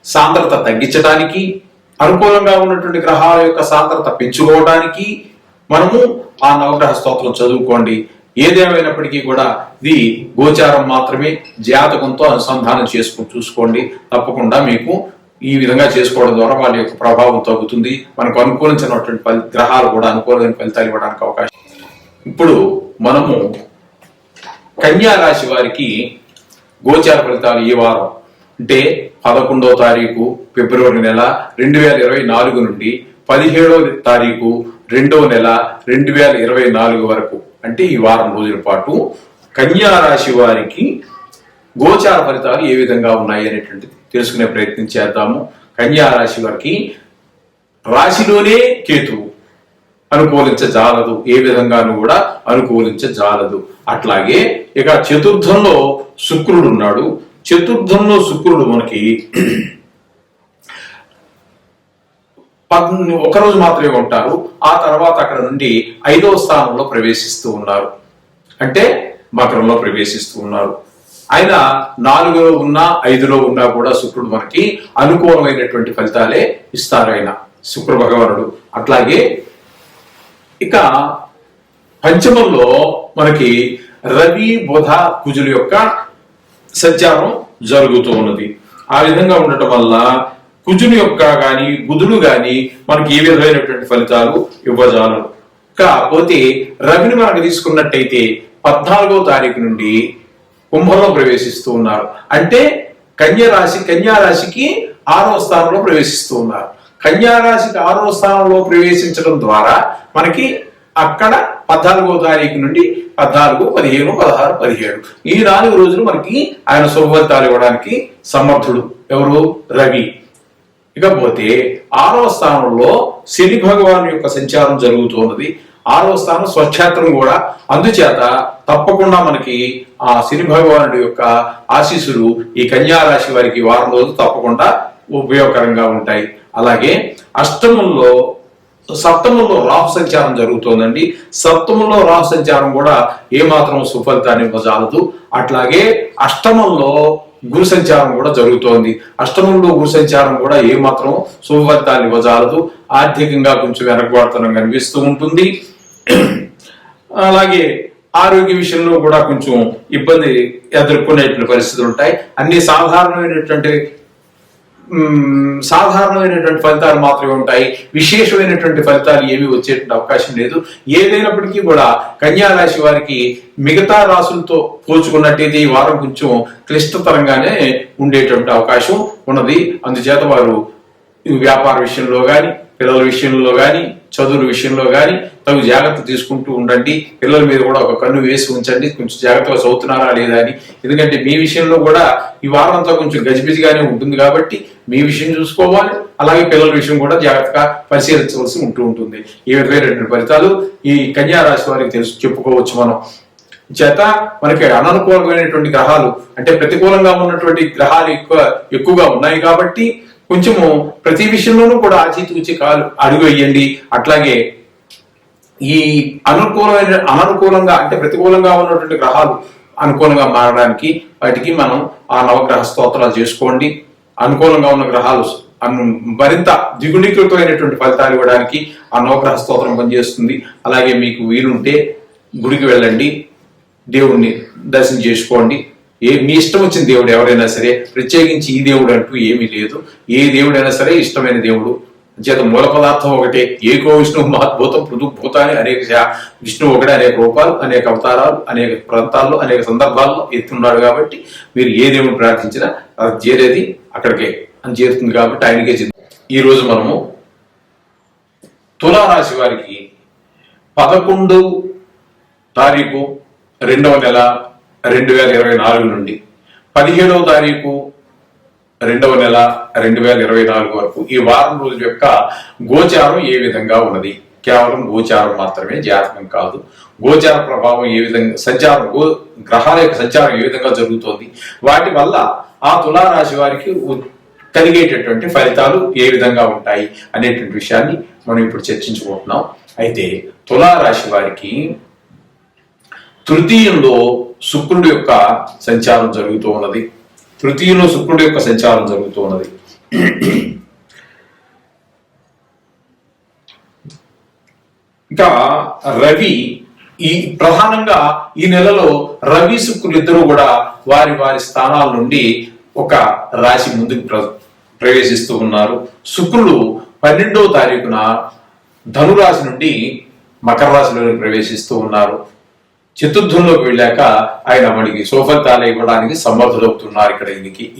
సాంద్రత తగ్గించడానికి, అనుకూలంగా ఉన్నటువంటి గ్రహాల యొక్క సాంద్రత పెంచుకోవడానికి మనము ఆ నవగ్రహ స్తోత్రం చదువుకోండి. ఏదేమైనప్పటికీ కూడా ఇది గోచారం మాత్రమే, జాతకంతో అనుసంధానం చూసుకోండి. తప్పకుండా మీకు ఈ విధంగా చేసుకోవడం ద్వారా వాళ్ళ యొక్క ప్రభావం తగ్గుతుంది. మనకు అనుకూలించినటువంటి గ్రహాలు కూడా అనుకూలమైన ఫలితాలు ఇవ్వడానికి అవకాశం. ఇప్పుడు మనము కన్యా రాశి వారికి గోచార ఫలితాలు ఈ వారం అంటే 11వ తారీఖు ఫిబ్రవరి నెల 2024 నుండి 17వ తారీఖు 2వ నెల 2024 వరకు అంటే ఈ వారం రోజుల పాటు కన్యా రాశి వారికి గోచార ఫలితాలు ఏ విధంగా ఉన్నాయి అనేటువంటిది తెలుసుకునే ప్రయత్నం చేద్దాము. కన్యా రాశి వారికి రాశిలోనే కేతువు అనుకూలించజాలదు, ఏ విధంగానూ కూడా అనుకూలించజాలదు. అట్లాగే ఇక చతుర్థంలో శుక్రుడు ఉన్నాడు. చతుర్థంలో శుక్రుడు మనకి ఒకరోజు మాత్రమే ఉంటారు. ఆ తర్వాత అక్కడ నుండి 5వ స్థానంలో ప్రవేశిస్తూ ఉన్నారు, అంటే మకరంలో ప్రవేశిస్తూ ఉన్నారు. ఆయన 4లో ఉన్నా 5లో ఉన్నా కూడా శుక్రుడు మనకి అనుకూలమైనటువంటి ఫలితాలే ఇస్తారు ఆయన శుక్ర భగవానుడు. అట్లాగే ఇక పంచమంలో మనకి రవి, బుధ, కుజుల యొక్క సంచారం జరుగుతూ ఉన్నది. ఆ విధంగా ఉండటం వల్ల కుజుని యొక్క గాని బుధుడు గాని మనకి ఏ విధమైనటువంటి ఫలితాలు ఇవ్వజాలరు. కాకపోతే రవిని మనకు తీసుకున్నట్టయితే 14వ తారీఖు నుండి కుంభంలో ప్రవేశిస్తూ ఉన్నారు. అంటే కన్యా రాశికి 6వ స్థానంలో ప్రవేశిస్తూ ఉన్నారు. కన్యా రాశికి 6వ స్థానంలో ప్రవేశించడం ద్వారా మనకి అక్కడ 14వ తారీఖు నుండి 14, 15, 16, 17 ఈ 4 రోజులు మనకి ఆయన శుభఫలితాలు ఇవ్వడానికి సమర్థుడు ఎవరు? రవి. ఇకపోతే 6వ స్థానంలో శని భగవాన్ యొక్క సంచారం జరుగుతున్నది. 6వ స్థానం స్వక్షేత్రం కూడా, అందుచేత తప్పకుండా మనకి ఆ శని భగవానుడి యొక్క ఆశీస్సులు ఈ కన్యా రాశి వారికి వారం రోజులు తప్పకుండా ఉపయోగకరంగా ఉంటాయి. అలాగే సప్తమంలో రాహు సంచారం జరుగుతోందండి. సప్తమంలో రాహు సంచారం కూడా ఏమాత్రం సుఫలితాన్ని ఇవ్వజాలదు. అట్లాగే అష్టమంలో గురు సంచారం కూడా జరుగుతోంది. అష్టమంలో గురు సంచారం కూడా ఏమాత్రం సుఫలితాన్ని ఇవ్వజాలదు. ఆర్థికంగా కొంచెం వెనకబడతనం కనిపిస్తూ ఉంటుంది. అలాగే ఆరోగ్య విషయంలో కూడా కొంచెం ఇబ్బంది ఎదుర్కొనేటువంటి పరిస్థితులు ఉంటాయి. అన్ని సాధారణమైనటువంటి ఫలితాలు మాత్రమే ఉంటాయి. విశేషమైనటువంటి ఫలితాలు ఏమీ వచ్చేటువంటి అవకాశం లేదు. ఏదైనప్పటికీ కూడా కన్యా రాశి వారికి మిగతా రాశులతో పోల్చుకున్నట్టయితే ఈ వారం కొంచెం క్లిష్టతరంగానే ఉండేటువంటి అవకాశం ఉన్నది. అందుచేత వారు వ్యాపార విషయంలో కానీ పిల్లల విషయంలో కానీ చదువుల విషయంలో కానీ తగు జాగ్రత్త తీసుకుంటూ ఉండండి. పిల్లల మీద కూడా ఒక కన్ను వేసి ఉంచండి, కొంచెం జాగ్రత్తగా చదువుతున్నారా లేదా అని. ఎందుకంటే మీ విషయంలో కూడా ఈ వారం అంతా కొంచెం గజిబిజిగానే ఉంటుంది కాబట్టి మీ విషయం చూసుకోవాలి, అలాగే పిల్లల విషయం కూడా జాగ్రత్తగా పరిశీలించవలసి ఉంటుంది. ఈ విధమైనటువంటి ఫలితాలు ఈ కన్యా రాశి వారికి చెప్పుకోవచ్చు మనం. చేత మనకి అననుకూలమైనటువంటి గ్రహాలు అంటే ప్రతికూలంగా ఉన్నటువంటి గ్రహాలు ఎక్కువగా ఉన్నాయి కాబట్టి కొంచెము ప్రతి విషయంలోనూ కూడా ఆచితూచి అడుగు వేయండి. అట్లాగే ఈ అననుకూలంగా అంటే ప్రతికూలంగా ఉన్నటువంటి గ్రహాలు అనుకూలంగా మారడానికి వాటికి మనం ఆ నవగ్రహ స్తోత్రాలు చేసుకోండి. అనుకూలంగా ఉన్న గ్రహాలు మరింత ద్విగుణీకృతమైనటువంటి ఫలితాలు ఇవ్వడానికి ఆ నవగ్రహ స్తోత్రం పనిచేస్తుంది. అలాగే మీకు వీలుంటే గుడికి వెళ్ళండి, దేవుణ్ణి దర్శనం చేసుకోండి. మీ ఇష్టం వచ్చిన దేవుడు ఎవరైనా సరే, ప్రత్యేకించి ఈ దేవుడు అంటూ ఏమీ లేదు. ఏ దేవుడైనా సరే ఇష్టమైన దేవుడు. చేత మూల పదార్థం ఒకటే, ఏకో విష్ణు మహద్భూతం పృథుభూతాన్ని అనేక విష్ణువు ఒకటే అనేక రూపాలు, అనేక అవతారాలు, అనేక ప్రాంతాల్లో, అనేక సందర్భాల్లో ఎత్తున్నాడు కాబట్టి మీరు ఏ దేవుని ప్రార్థించినా అది చేరేది అక్కడికే అని చేరుతుంది కాబట్టి ఆయనకే చెంది. ఈ రోజు మనము తులారాశి వారికి 11వ తారీఖు 2వ నెల 2024 నుండి 17వ తారీఖు 2వ నెల 2024 వరకు ఈ వారం రోజుల యొక్క గోచారం ఏ విధంగా ఉన్నది. కేవలం గోచారం మాత్రమే, జాతకం కాదు. గోచార ప్రభావం ఏ విధంగా సంచారం, గ్రహాల యొక్క సంచారం ఏ విధంగా జరుగుతోంది, వాటి వల్ల ఆ తులారాశి వారికి కలిగేటటువంటి ఫలితాలు ఏ విధంగా ఉంటాయి అనేటువంటి విషయాన్ని మనం ఇప్పుడు చర్చించుకుంటున్నాం. అయితే తులారాశి వారికి తృతీయంలో శుక్రుడి యొక్క సంచారం జరుగుతూ ఉన్నది. తృతీయంలో శుక్రుడి యొక్క సంచారం జరుగుతూ ఉన్నది. ఇంకా రవి ప్రధానంగా ఈ నెలలో రవి శుక్రులు ఇద్దరు కూడా వారి వారి స్థానాల నుండి ఒక రాశి ముందుకు ప్రవేశిస్తూ ఉన్నారు. శుక్రుడు 12వ తారీఖున ధనురాశి నుండి మకర రాశిలోకి ప్రవేశిస్తూ ఉన్నారు. చతుర్థంలోకి వెళ్ళాక ఆయన మనకి సుఫలితాలు ఇవ్వడానికి సమర్థులవుతున్నారు ఇక్కడ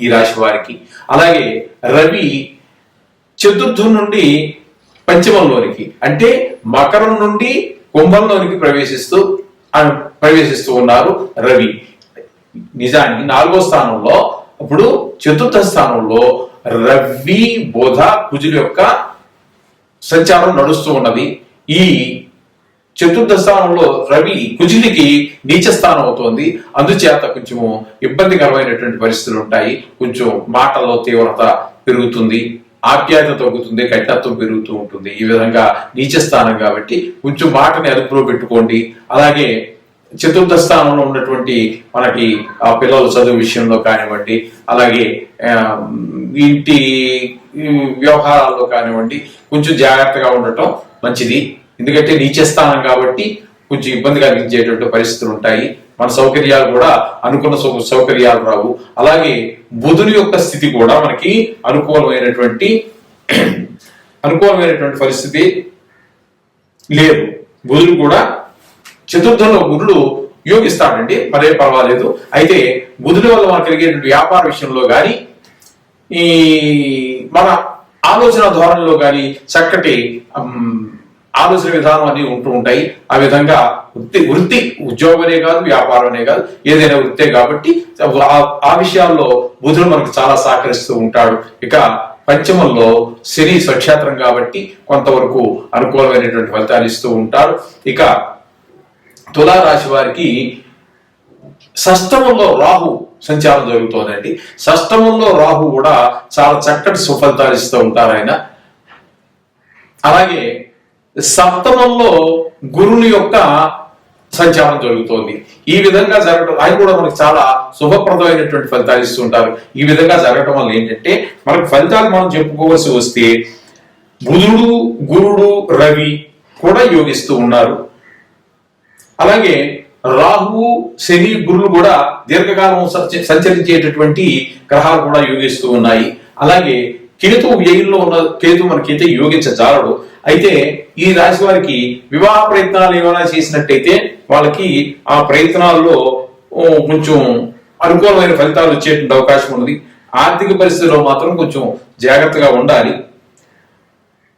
ఈ రాశి వారికి. అలాగే రవి చతుర్థం నుండి పంచమంలోనికి అంటే మకరం నుండి కుంభంలోనికి ప్రవేశిస్తూ ఉన్నారు రవి. నిజానికి 4వ స్థానంలో, ఇప్పుడు చతుర్థ స్థానంలో రవి బుధ కుజుల యొక్క సంచారం నడుస్తూ ఉన్నది. ఈ చతుర్థ స్థానంలో రవి కుజునికి నీచ స్థానం అవుతోంది. అందుచేత కొంచెము ఇబ్బందికరమైనటువంటి పరిస్థితులు ఉంటాయి. కొంచెం మాటల్లో తీవ్రత పెరుగుతుంది, ఆప్యాయత తగ్గుతుంది, కఠినత్వం పెరుగుతూ ఉంటుంది. ఈ విధంగా నీచ స్థానం కాబట్టి కొంచెం మాటని అదుపులో పెట్టుకోండి. అలాగే చతుర్థ స్థానంలో ఉన్నటువంటి మనకి ఆ పిల్లల చదువు విషయంలో కానివ్వండి, అలాగే ఇంటి వ్యవహారాల్లో కానివ్వండి కొంచెం జాగ్రత్తగా ఉండటం మంచిది. ఎందుకంటే నీచ స్థానం కాబట్టి కొంచెం ఇబ్బంది కలిగించేటువంటి పరిస్థితులు ఉంటాయి. మన సౌకర్యాలు కూడా అనుకున్న సౌకర్యాలు రావు. అలాగే బుధుని యొక్క స్థితి కూడా మనకి అనుకూలమైనటువంటి పరిస్థితి లేదు. బుధుడు కూడా చతుర్థంలో బుధుడు యోగిస్తాడండి, మరే పర్వాలేదు. అయితే బుధుడి వల్ల మనకు కలిగేటువంటి వ్యాపార విషయంలో కానీ ఈ మన ఆలోచన ధోరణిలో కానీ చక్కటి ఆలోచన విధానం అన్ని ఉంటూ ఉంటాయి. ఆ విధంగా వృత్తి ఉద్యోగమే కాదు, వ్యాపారమే కాదు, ఏదైనా వృత్తే కాబట్టి ఆ విషయాల్లో బుధుడు మనకు చాలా సహకరిస్తూ ఉంటాడు. ఇక పంచమంలో శని స్వక్షేత్రం కాబట్టి కొంతవరకు అనుకూలమైనటువంటి ఫలితాలు ఇస్తూ ఉంటాడు. ఇక తులారాశి వారికి షష్టమంలో రాహు సంచారం జరుగుతోందండి. షష్టమంలో రాహు కూడా చాలా చక్కటి సుఫలితాలు ఇస్తూ ఉంటారు ఆయన. అలాగే సప్తమంలో గురుని యొక్క సంచారం జరుగుతోంది. ఈ విధంగా జరగడం ఆయన కూడా మనకు చాలా శుభప్రదమైనటువంటి ఫలితాలు ఇస్తుంటారు. ఈ విధంగా జరగడం వల్ల ఏంటంటే మనకు ఫలితాలు మనం చెప్పుకోవాల్సి వస్తే బుధుడు, గురుడు, రవి కూడా యోగిస్తూ ఉన్నారు. అలాగే రాహువు, శని, గురులు కూడా దీర్ఘకాలం సంచరించేటటువంటి గ్రహాలు కూడా యోగిస్తూ ఉన్నాయి. అలాగే కేతు వ్యయంలో ఉన్న కేతు మనకైతే యోగించజాలడు. అయితే ఈ రాశి వారికి వివాహ ప్రయత్నాలు ఏమైనా చేసినట్టయితే వాళ్ళకి ఆ ప్రయత్నాల్లో కొంచెం అనుకూలమైన ఫలితాలు వచ్చేటువంటి అవకాశం ఉన్నది. ఆర్థిక పరిస్థితుల్లో మాత్రం కొంచెం జాగ్రత్తగా ఉండాలి.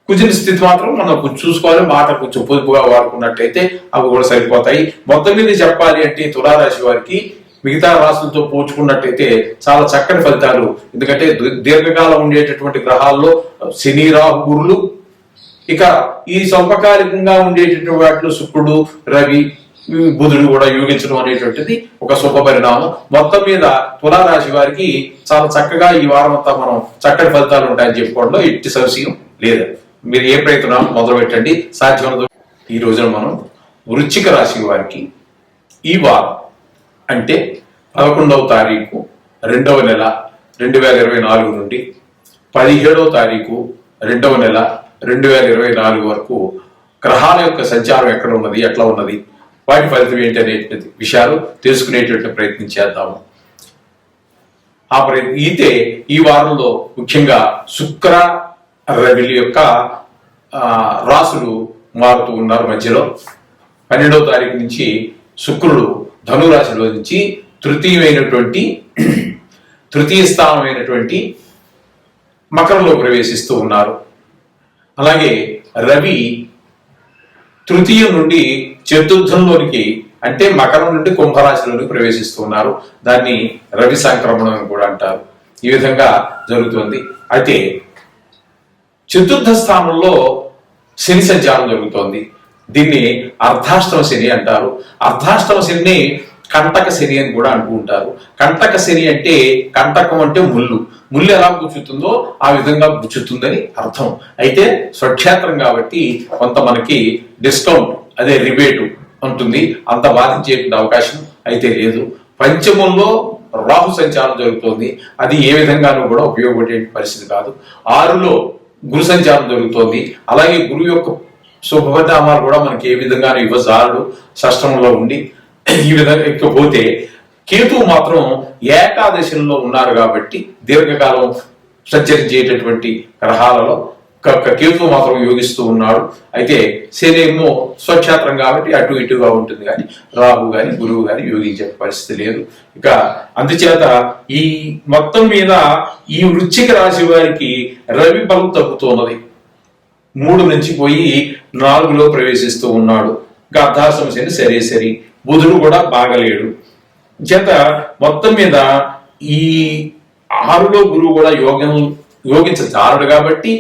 కుజుని స్థితి మాత్రం మనం కొంచెం చూసుకోవాలి. మాట కొంచెం పొదుపుగా వాడుకున్నట్టయితే అవి కూడా సరిపోతాయి. మొత్తం మీద చెప్పాలి అంటే తులారాశి వారికి మిగతా రాశులతో పోల్చుకున్నట్టయితే చాలా చక్కని ఫలితాలు. ఎందుకంటే దీర్ఘకాలం ఉండేటటువంటి గ్రహాల్లో శని, రాహు, గురులు, ఇక ఈ స్వల్పకాలికంగా ఉండేటటువంటి వాటిలో శుక్రుడు, రవి, బుధుడు కూడా యోగించడం అనేటువంటిది ఒక శుభ పరిణామం. మొత్తం మీద తులారాశి వారికి చాలా చక్కగా ఈ వారం అంతా మనం చక్కటి ఫలితాలు ఉంటాయని చెప్పుకోవడంలో ఎట్టి సంశయం లేదు. మీరు ఏ ప్రయత్నం మొదలు పెట్టండి, సాధ్యమైనంత. ఈ రోజున మనం వృశ్చిక రాశి వారికి ఈ వారం అంటే 11వ తారీఖు 2వ నెల 2024 నుండి 17వ తారీఖు 2వ నెల 2024 వరకు గ్రహాల యొక్క సంచారం ఎక్కడ ఉన్నది, ఎట్లా ఉన్నది, వాటి ఫలితం ఏంటి అనే విషయాలు తెలుసుకునేటువంటి ప్రయత్నం చేద్దాము. అయితే ఈ వారంలో ముఖ్యంగా శుక్ర, రవి యొక్క రాసులు మారుతూ ఉన్నారు. మధ్యలో 12వ తారీఖు నుంచి శుక్రుడు ధనురాశిలో నుంచి తృతీయ స్థానమైనటువంటి మకరంలో ప్రవేశిస్తూ ఉన్నారు. అలాగే రవి తృతీయం నుండి చతుర్థంలోనికి అంటే మకరం నుండి కుంభరాశిలోనికి ప్రవేశిస్తూ ఉన్నారు. దాన్ని రవి సంక్రమణం అని కూడా అంటారు. ఈ విధంగా జరుగుతుంది. అయితే చతుర్థ స్థానంలో శని సంచారం జరుగుతోంది. దీన్ని అర్ధాష్టమ శని అంటారు. అర్ధాష్టమ శని కంటక శని అని కూడా అంటూ ఉంటారు. కంటక శని అంటే కంటకం అంటే ముళ్ళు ఎలా గుచ్చుతుందో ఆ విధంగా గుచ్చుతుందని అర్థం. అయితే స్వక్షేత్రం కాబట్టి కొంత మనకి డిస్కౌంట్, అదే రిబేటు ఉంటుంది. అంత బాధించే అవకాశం అయితే లేదు. పంచమంలో రాహు సంచారం జరుగుతోంది. అది ఏ విధంగానూ కూడా ఉపయోగపడే పరిస్థితి కాదు. 6లో గురు సంచారం జరుగుతోంది. అలాగే గురువు యొక్క శుభపరిణామాలు కూడా మనకి ఏ విధంగానూ ఇవ్వజాలడు షష్టంలో ఉండి. ఈ విధంగా ఎక్కపోతే కేతువు మాత్రం ఏకాదశంలో ఉన్నారు కాబట్టి దీర్ఘకాలం సంచరించేటటువంటి గ్రహాలలో కేతువు మాత్రం యోగిస్తూ ఉన్నాడు. అయితే శని ఏమో స్వక్షేత్రం కాబట్టి అటు ఇటుగా ఉంటుంది, కానీ రాహు గాని గురువు గాని యోగించే పరిస్థితి లేదు. ఇక అందుచేత ఈ మొత్తం మీద ఈ వృశ్చిక రాశి వారికి రవి బలం తగ్గుతున్నది. 3 నుంచి పోయి 4లో ప్రవేశిస్తూ ఉన్నాడు. ఇంకా అర్ధాష్టమ శని సరి బుధుడు కూడా బాగలేడు. చేత మొత్తం మీద ఈ 6లో గురువు కూడా యోగించచారుడు కాబట్టి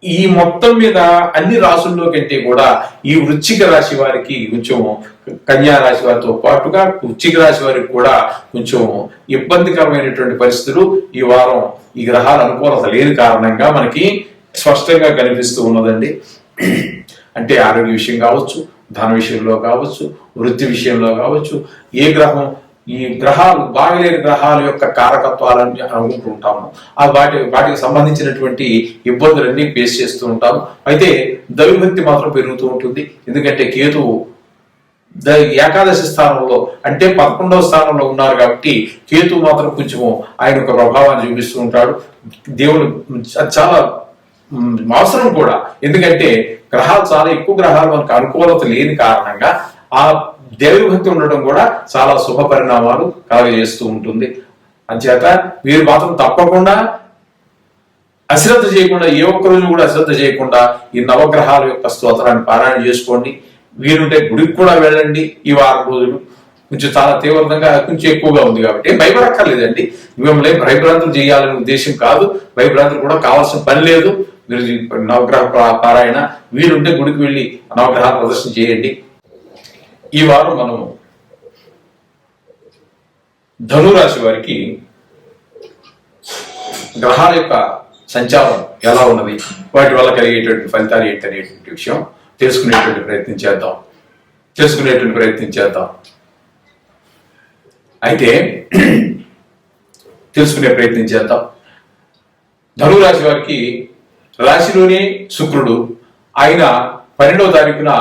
ఈ మొత్తం మీద అన్ని రాశుల్లో కంటే కూడా ఈ వృశ్చిక రాశి వారికి కొంచెం కన్యా రాశి వారితో పాటుగా వృశ్చిక రాశి వారికి కూడా కొంచెం ఇబ్బందికరమైనటువంటి పరిస్థితులు ఈ వారం ఈ గ్రహాల అనుకూలత లేని కారణంగా మనకి స్పష్టంగా కనిపిస్తూ ఉన్నదండి. అంటే ఆరోగ్య విషయం కావచ్చు, ధన విషయంలో కావచ్చు, వృత్తి విషయంలో కావచ్చు, ఏ గ్రహం ఈ గ్రహాలు బాగలేని గ్రహాల యొక్క కారకత్వాలని అనుకుంటూ ఉంటాము. ఆ వాటికి సంబంధించినటువంటి ఇబ్బందులన్నీ ఫేస్ చేస్తూ ఉంటాము. అయితే దైవభక్తి మాత్రం పెరుగుతూ ఉంటుంది. ఎందుకంటే కేతువు ఏకాదశి స్థానంలో అంటే 11వ స్థానంలో ఉన్నారు కాబట్టి కేతువు మాత్రం కొంచెము ఆయన యొక్క ప్రభావాన్ని చూపిస్తూ ఉంటాడు. దేవుడు చాలా అవసరం కూడా. ఎందుకంటే గ్రహాలు చాలా ఎక్కువ గ్రహాలు మనకు అనుకూలత లేని కారణంగా ఆ దైవభక్తి ఉండడం కూడా చాలా శుభ పరిణామాలు కలగజేస్తూ ఉంటుంది. అంచేత వీరు మాత్రం తప్పకుండా అశ్రద్ధ చేయకుండా, ఏ ఒక్క రోజు కూడా అశ్రద్ధ చేయకుండా ఈ నవగ్రహాల యొక్క స్తోత్రాన్ని పారాయణ చేసుకోండి. వీరుంటే గుడికి కూడా వెళ్ళండి. ఈ వారం రోజులు కొంచెం చాలా తీవ్రంగా కొంచెం ఎక్కువగా ఉంది కాబట్టి భయపడక్కర్లేదండి. మిమ్మల్ని భయభ్రాంతులు చేయాలనే ఉద్దేశం కాదు. భయభ్రాంతులు కూడా కావాల్సిన పని లేదు. మీరు నవగ్రహ పారాయణ వీరుంటే గుడికి వెళ్ళి నవగ్రహాల ప్రదర్శన చేయండి. ఈ వారం మనం ధనురాశి వారికి గ్రహాల యొక్క సంచారం ఎలా ఉన్నది, వాటి వల్ల కలిగేటువంటి ఫలితాలు ఏంటి అనేటువంటి విషయం తెలుసుకునేటువంటి ప్రయత్నం చేద్దాం. అయితే తెలుసుకునే ప్రయత్నం చేద్దాం. ధనురాశి వారికి రాశిలోనే శుక్రుడు, ఆయన 12వ తారీఖున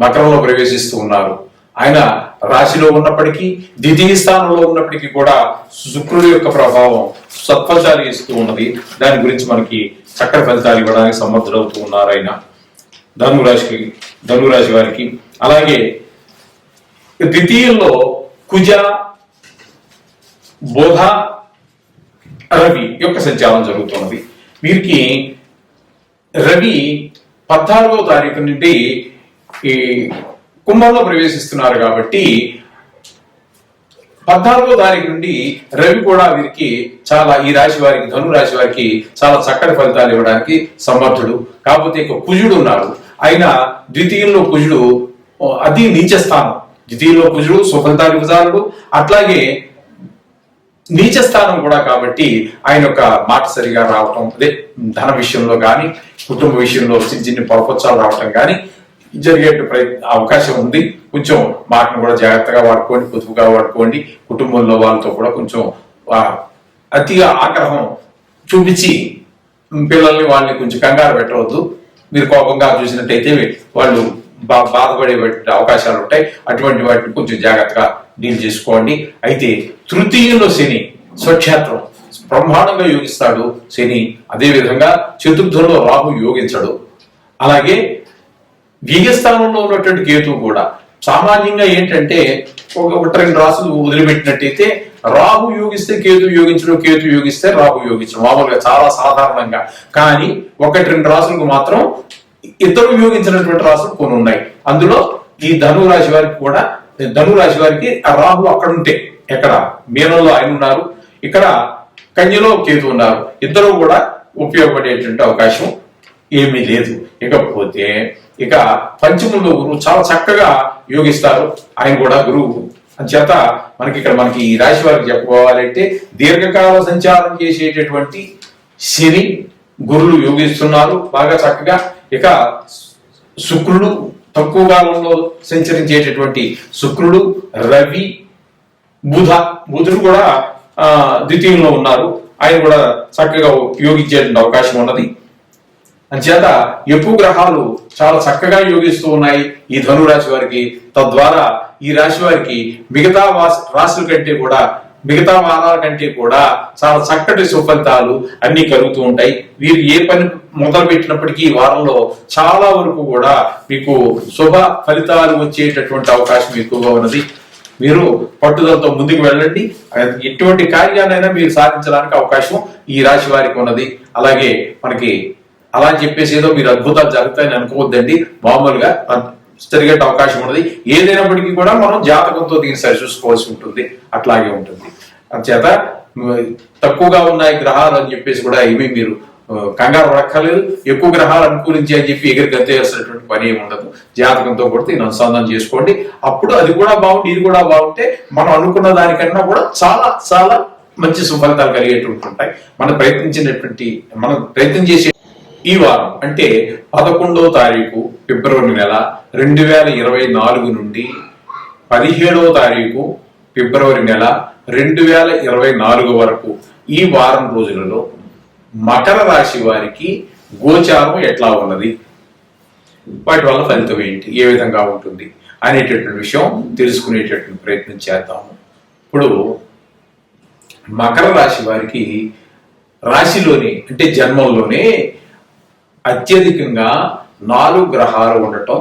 మకరంలో ప్రవేశిస్తూ ఉన్నారు. ఆయన రాశిలో ఉన్నప్పటికీ ద్వితీయ స్థానంలో ఉన్నప్పటికీ కూడా శుక్రుడు యొక్క ప్రభావం సత్ఫలితాలు ఇస్తూ ఉన్నది. దాని గురించి మనకి చక్కటి ఫలితాలు ఇవ్వడానికి సమర్థులవుతూ ఉన్నారు ఆయన ధనురాశి వారికి. అలాగే ద్వితీయంలో కుజ, బోధ, రవి యొక్క సంచారం జరుగుతున్నది. వీరికి రవి 14వ తారీఖు నుండి ఈ కుంభంలో ప్రవేశిస్తున్నారు కాబట్టి 14వ తారీఖు నుండి రవి కూడా వీరికి చాలా, ఈ రాశి వారికి, ధను రాశి వారికి చాలా చక్కటి ఫలితాలు ఇవ్వడానికి సమర్థుడు. కాకపోతే ఇక కుజుడు ఉన్నారు. ఆయన ద్వితీయంలో కుజుడు, అది నీచ స్థానం. ద్వితీయంలో కుజుడు సుఫలితాలు ఇవ్వజాలడు, అట్లాగే నీచ స్థానం కూడా. కాబట్టి ఆయన యొక్క మాట సరిగా రావటం, అదే ధన విషయంలో కానీ కుటుంబ విషయంలో చిన్న చిన్న పొరపచ్చాలు రావటం కానీ జరిగే అవకాశం ఉంది. కొంచెం మాటను కూడా జాగ్రత్తగా వాడుకోండి, పొదుపుగా వాడుకోండి. కుటుంబంలో వాళ్ళతో కూడా కొంచెం అతిగా ఆగ్రహం చూపించి పిల్లల్ని వాళ్ళని కొంచెం కంగారు పెట్టవద్దు. మీరు కోపంగా చూసినట్టయితే వాళ్ళు బాధపడే అవకాశాలు ఉంటాయి. అటువంటి వాటిని కొంచెం జాగ్రత్తగా డీల్ చేసుకోండి. అయితే తృతీయంలో శని స్వక్షేత్రం బ్రహ్మాండంగా యోగిస్తాడు శని. అదేవిధంగా చతుర్థంలో రాహు యోగించడు. అలాగే వ్యయస్థానంలో ఉన్నటువంటి కేతువు కూడా సామాన్యంగా ఏంటంటే ఒకటి రెండు రాసులు వదిలిపెట్టినట్టయితే రాహు యోగిస్తే కేతు యోగించడం, కేతు యోగిస్తే రాహు యోగించడం మామూలుగా చాలా సాధారణంగా. కానీ ఒకటి రెండు రాసులకు మాత్రం ఇద్దరు యోగించినటువంటి రాసులు కొన్ని ఉన్నాయి. అందులో ఈ ధను రాశి వారికి కూడా, ధను రాశి వారికి ఆ రాహు అక్కడ ఉంటే, ఎక్కడ మీనంలో ఆయన ఉన్నారు, ఇక్కడ కన్యలో కేతు ఉన్నారు. ఇద్దరు కూడా ఉపయోగపడేటువంటి అవకాశం ఏమీ లేదు. ఇకపోతే ఇక పంచమంలో గురువు చాలా చక్కగా యోగిస్తారు. ఆయన కూడా గురువు చేత మనకి ఈ రాశి వారికి చెప్పుకోవాలంటే దీర్ఘకాల సంచారం చేసేటటువంటి శని గురువులు యోగిస్తున్నారు బాగా చక్కగా. ఇక శుక్రుడు తక్కువ కాలంలో సంచరించేటటువంటి శుక్రుడు, రవి, బుధుడు కూడా ద్వితీయంలో ఉన్నారు. ఆయన కూడా చక్కగా యోగించేటువంటి అవకాశం ఉన్నది. అంచేత ఎక్కువ గ్రహాలు చాలా చక్కగా యోగిస్తూ ఉన్నాయి ఈ ధనురాశి వారికి. తద్వారా ఈ రాశి వారికి మిగతా రాశుల కంటే కూడా, మిగతా వారాల కంటే కూడా చాలా చక్కటి సుఫలితాలు అన్ని కలుగుతూ ఉంటాయి. వీరు ఏ పని మొదలు పెట్టినప్పటికీ ఈ వారంలో చాలా వరకు కూడా మీకు శుభ ఫలితాలు వచ్చేటటువంటి అవకాశం ఎక్కువగా ఉన్నది. మీరు పట్టుదలతో ముందుకు వెళ్ళండి. ఎటువంటి కార్యాలైనా మీరు సాధించడానికి అవకాశం ఈ రాశి వారికి ఉన్నది. అలాగే మనకి అలా అని చెప్పేసి ఏదో మీరు అద్భుతాలు జరుగుతాయని అనుకోవద్దండి. మామూలుగా జరిగే అవకాశం ఉన్నది. ఏదైనప్పటికీ కూడా మనం జాతకంతో దీన్ని సరి చూసుకోవాల్సి ఉంటుంది. అట్లాగే ఉంటుంది. చేత తక్కువగా ఉన్నాయి గ్రహాలు అని చెప్పేసి కూడా ఏమీ మీరు కంగారు పడక్కర్లేదు. ఎక్కువ గ్రహాలు అనుకూలించి అని చెప్పి ఎగిరి గంతేయాల్సినటువంటి పని ఏమి ఉండదు. జాతకంతో కూడా దీన్ని అనుసంధానం చేసుకోండి. అప్పుడు అది కూడా బాగుంటే ఇది కూడా బాగుంటే మనం అనుకున్న దానికన్నా కూడా చాలా చాలా మంచి సుఫలితాలు కలిగేటువంటి ఉంటాయి. మనం ప్రయత్నం చేసే ఈ వారం అంటే 11వ తారీఖు ఫిబ్రవరి నెల 2024 నుండి 17వ తారీఖు ఫిబ్రవరి నెల 2024 వరకు ఈ వారం రోజులలో మకర రాశి వారికి గోచారం ఎట్లా ఉన్నది, వాటి వల్ల ఫలితం ఏంటి, ఏ విధంగా ఉంటుంది అనేటటువంటి విషయం తెలుసుకునేటటువంటి ప్రయత్నం చేద్దాము. ఇప్పుడు మకర రాశి వారికి రాశిలోనే అంటే జన్మంలోనే అత్యధికంగా 4 గ్రహాలు ఉండటం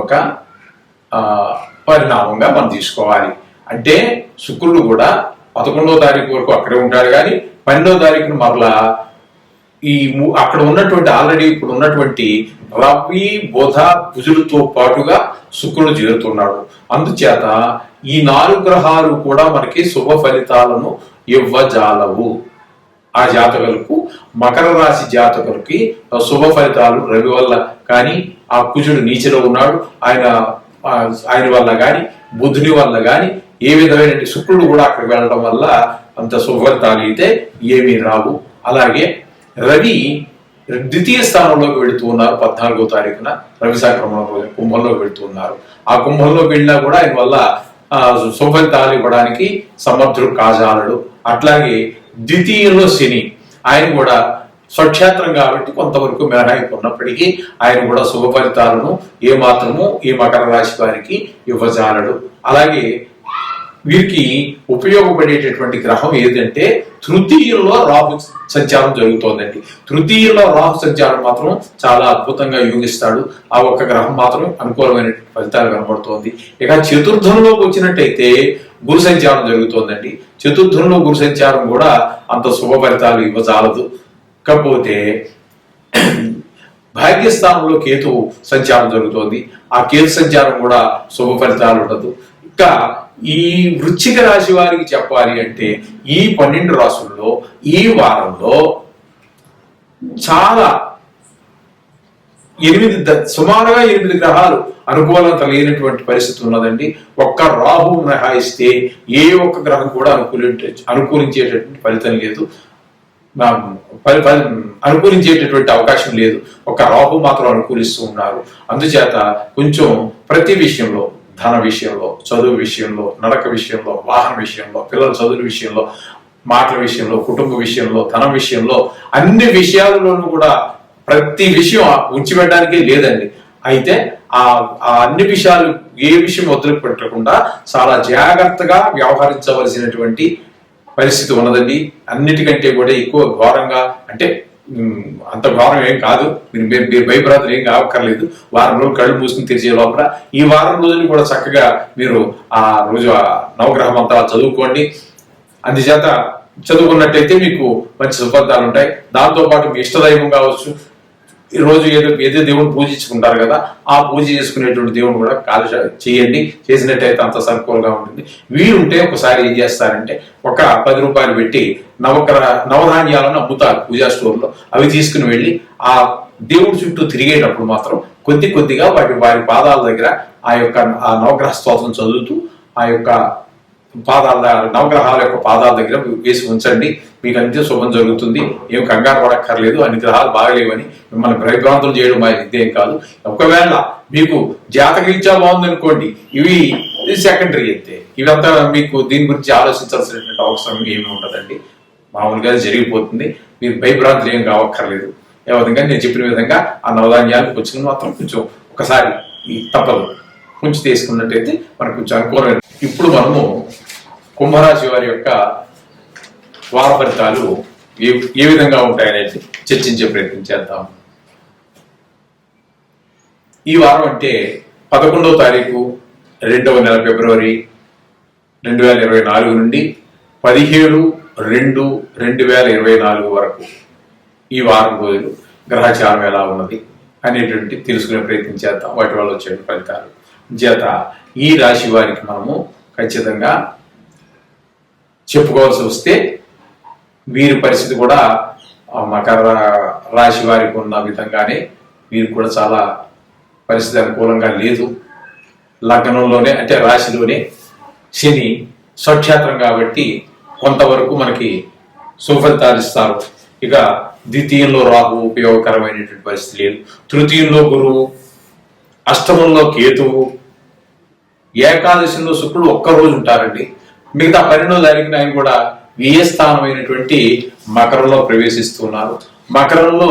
ఒక పరిణామంగా మనం తీసుకోవాలి. అంటే శుక్రుడు కూడా 11వ తారీఖు వరకు అక్కడే ఉంటాడు, కానీ 12వ తారీఖున మరలా అక్కడ ఉన్నటువంటి ఆల్రెడీ ఇప్పుడు ఉన్నటువంటి రవి, బుధ, కుజులతో పాటుగా శుక్రుడు చేరుతున్నాడు. అందుచేత ఈ 4 గ్రహాలు కూడా మనకి శుభ ఫలితాలను ఇవ్వజాలవు. ఆ జాతకులకు, మకర రాశి జాతకులకి శుభ ఫలితాలు రవి వల్ల కానీ, ఆ కుజుడు నీచలో ఉన్నాడు ఆయన వల్ల కానీ, బుధుని వల్ల కానీ, ఏ విధమైన శుక్రుడు కూడా అక్కడికి వెళ్ళడం వల్ల అంత శుభ ఫలితాలు అయితే ఏమీ రావు. అలాగే రవి ద్వితీయ స్థానంలోకి వెళుతూ ఉన్నారు. 14వ తారీఖున రవి సంక్రమణ కుంభంలోకి వెళుతూ ఉన్నారు. ఆ కుంభంలోకి వెళ్ళినా కూడా ఆయన వల్ల శుభ ఫలితాలు ఇవ్వడానికి సమర్థుడు కాజాలడు. అట్లాగే ద్వితీయంలో శని, ఆయన కూడా స్వక్షేత్రం కాబట్టి కొంతవరకు మినహాయింపు ఉన్నప్పటికీ ఆయన కూడా శుభ ఫలితాలను ఏమాత్రము ఈ మకర రాశి వారికి ఇవ్వజాలడు. అలాగే వీరికి ఉపయోగపడేటటువంటి గ్రహం ఏదంటే తృతీయంలో రాహు సంచారం జరుగుతోందండి. తృతీయంలో రాహు సంచారం మాత్రం చాలా అద్భుతంగా యోగిస్తాడు. ఆ ఒక్క గ్రహం మాత్రం అనుకూలమైన ఫలితాలు కనబడుతోంది. ఇక చతుర్థంలోకి వచ్చినట్టయితే గురు సంచారం జరుగుతోందండి. చతుర్థంలో గురు సంచారం కూడా అంత శుభ ఫలితాలు ఇవ్వజాలదు. కాకపోతే భాగ్యస్థానంలో కేతువు సంచారం జరుగుతోంది. ఆ కేతు సంచారం కూడా శుభ ఫలితాలు ఉండదు. ఇంకా ఈ వృశ్చిక రాశి వారికి చెప్పాలి అంటే ఈ 12 రాశుల్లో ఈ వారంలో చాలా సుమారుగా 8 గ్రహాలు అనుకూలత లేనటువంటి పరిస్థితి ఉన్నదండి. ఒక్క రాహు మినహాయిస్తే ఏ ఒక్క గ్రహం కూడా అనుకూలించేటటువంటి ఫలితం లేదు, అనుకూలించేటటువంటి అవకాశం లేదు. ఒక రాహు మాత్రం అనుకూలిస్తూ ఉన్నారు. అందుచేత కొంచెం ప్రతి విషయంలో, ధన విషయంలో, చదువు విషయంలో, నడక విషయంలో, వాహన విషయంలో, పిల్లల చదువుల విషయంలో, మాటల విషయంలో, కుటుంబ విషయంలో, ధనం విషయంలో, అన్ని విషయాలలోనూ కూడా ప్రతి విషయం ఉంచిపెట్టడానికి లేదండి. అయితే ఆ అన్ని విషయాలు ఏ విషయం వదిలి పెట్టకుండా చాలా జాగ్రత్తగా వ్యవహరించవలసినటువంటి పరిస్థితి ఉన్నదండి. అన్నిటికంటే కూడా ఎక్కువ ఘోరంగా, అంటే అంత ఘోరం ఏం కాదు, మీరు భయపడాలి ఏం కావక్కర్లేదు. వారం రోజులు కళ్ళు మూసుకుని తెరిచే లోపల ఈ వారం రోజులు కూడా చక్కగా మీరు ఆ రోజు నవగ్రహం అంతా చదువుకోండి. అందుచేత చదువుకున్నట్టయితే మీకు మంచి సుఫలితాలు ఉంటాయి. దాంతోపాటు మీ ఇష్టదైవం కావచ్చు, ఈ రోజు ఏదో దేవుని పూజించుకుంటారు కదా, ఆ పూజ చేసుకునేటువంటి దేవుని కూడా చేయండి. చేసినట్టయితే అంత సనుకూలంగా ఉంటుంది. వీలుంటే ఒకసారి ఏం చేస్తారంటే ఒక 10 రూపాయలు పెట్టి నవధాన్యాలను అమ్ముతారు పూజా స్టోర్లో. అవి తీసుకుని వెళ్ళి ఆ దేవుడి చుట్టూ తిరిగేటప్పుడు మాత్రం కొద్దిగా వారి పాదాల దగ్గర ఆ నవగ్రహ స్తోత్రం చదువుతూ ఆ యొక్క నవగ్రహాల యొక్క పాదాల దగ్గర వేసి ఉంచండి. మీకు అంతే శుభం జరుగుతుంది. ఏం కంగారు పడక్కర్లేదు. అన్ని గ్రహాలు బాగలేవని మిమ్మల్ని భయభ్రాంతులు చేయడం ఇదేం కాదు. ఒకవేళ మీకు జాతకరీత్యా బాగుందనుకోండి, ఇవి సెకండరీ అయితే, ఇవంతా మీకు దీని గురించి ఆలోచించాల్సినటువంటి అవసరం ఏమీ ఉండదండి. మామూలుగా జరిగిపోతుంది. మీరు భయభ్రాంతులు ఏం కావక్కర్లేదు. ఏ విధంగా నేను చెప్పిన విధంగా ఆ నవధాన్యాలకు వచ్చిన మాత్రం కొంచెం ఒకసారి తప్పదు కొంచెం తీసుకున్నట్టయితే మనకు కొంచెం అనుకూలమైన. ఇప్పుడు మనము కుంభరాశి వారి యొక్క వార ఫలితాలు ఏ విధంగా ఉంటాయనేది చర్చించే ప్రయత్నం చేద్దాం. ఈ వారం అంటే 11వ తారీఖు 2వ నెల ఫిబ్రవరి 2024 నుండి 17/2/2024 వరకు ఈ వారం రోజులు గ్రహచారం ఎలా ఉన్నది అనేటువంటి తెలుసుకునే ప్రయత్నం చేద్దాం. వాటి వల్ల వచ్చే ఫలితాలు చేత ఈ రాశి వారికి మనము ఖచ్చితంగా చెప్పుకోవాల్సి వస్తే వీరి పరిస్థితి కూడా మకర రాశి వారికి ఉన్న విధంగానే వీరికి కూడా చాలా పరిస్థితి అనుకూలంగా లేదు. లగ్నంలోనే అంటే రాశిలోనే శని స్వక్షేత్రం కాబట్టి కొంతవరకు మనకి సుఫలితాలు ఇస్తారు. ఇక ద్వితీయంలో రాహు ఉపయోగకరమైనటువంటి పరిస్థితి లేదు. తృతీయంలో గురువు, అష్టమంలో కేతువు, ఏకాదశిలో శుక్రుడు ఒక్కరోజు ఉంటారండి. మిగతా 12వ తారీఖున ఆయన కూడా వ్యయస్థానమైనటువంటి మకరంలో ప్రవేశిస్తున్నారు. మకరంలో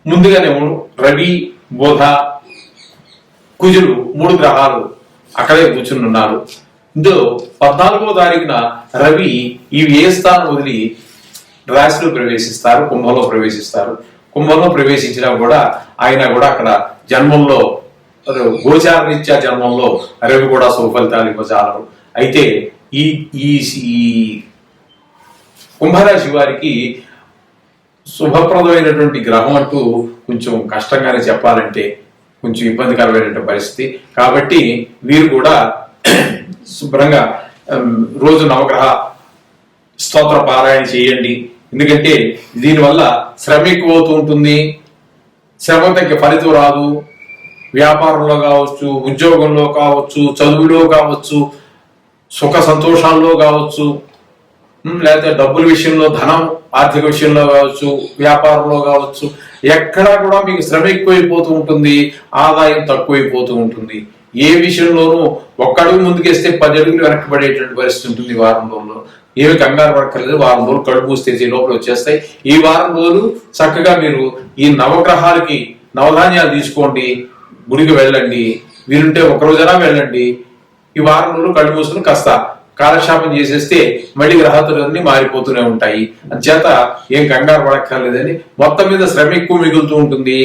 ముందుగానే రవి, బుధ, కుజులు 3 గ్రహాలు అక్కడే కూర్చుని ఉన్నారు. ఇందులో 14వ తారీఖున రవి ఈ వ్యయస్థానం వదిలి రాశిలో ప్రవేశిస్తారు, కుంభంలో ప్రవేశిస్తారు. కుంభంలో ప్రవేశించినా కూడా ఆయన కూడా అక్కడ జన్మంలో గోచార రీత్యా జన్మంలో రవి కూడా సుఫలితాలు ఇవ్వజాలరు. అయితే ఈ కుంభరాశి వారికి శుభప్రదమైనటువంటి గ్రహం అంటూ కొంచెం కష్టంగానే చెప్పాలంటే కొంచెం ఇబ్బందికరమైనటువంటి పరిస్థితి. కాబట్టి వీరు కూడా శుభ్రంగా రోజు నవగ్రహ స్తోత్ర పారాయణ చేయండి. ఎందుకంటే దీనివల్ల శ్రమ ఎక్కువ అవుతూ ఉంటుంది. శ్రమ తగ్గ ఫలితం రాదు. వ్యాపారంలో కావచ్చు, ఉద్యోగంలో కావచ్చు, చదువులో కావచ్చు, సుఖ సంతోషాల్లో కావచ్చు, లేకపోతే డబ్బుల విషయంలో, ధనం ఆర్థిక విషయంలో కావచ్చు, వ్యాపారంలో కావచ్చు, ఎక్కడా కూడా మీకు శ్రమ ఎక్కువైపోతూ ఉంటుంది, ఆదాయం తక్కువైపోతూ ఉంటుంది. ఏ విషయంలోనూ ఒక్క అడుగు ముందుకేస్తే 10 అడుగులు వెనక్కి పడేటువంటి పరిస్థితి ఉంటుంది. వారం రోజుల్లో ఏమి కంగారు పడక్కర్లేదు. వారం రోజులు కడుపు పూస్తే లోపల వచ్చేస్తాయి. ఈ వారం రోజులు చక్కగా మీరు ఈ నవగ్రహాలకి నవధాన్యాలు తీసుకోండి, గుడికి వెళ్ళండి, వీరుంటే ఒకరోజైనా వెళ్ళండి. ఈ వారం రోజులు కళ్ళు మూసుకుని కాస్త కాలక్షేపం చేసేస్తే మళ్ళీ గ్రహాతులన్నీ మారిపోతూనే ఉంటాయి. అంచేత ఏం కంగారు పడక్కర్లేదని. మొత్తం మీద శ్రమ ఎక్కువ మిగులుతూ ఉంటుంది,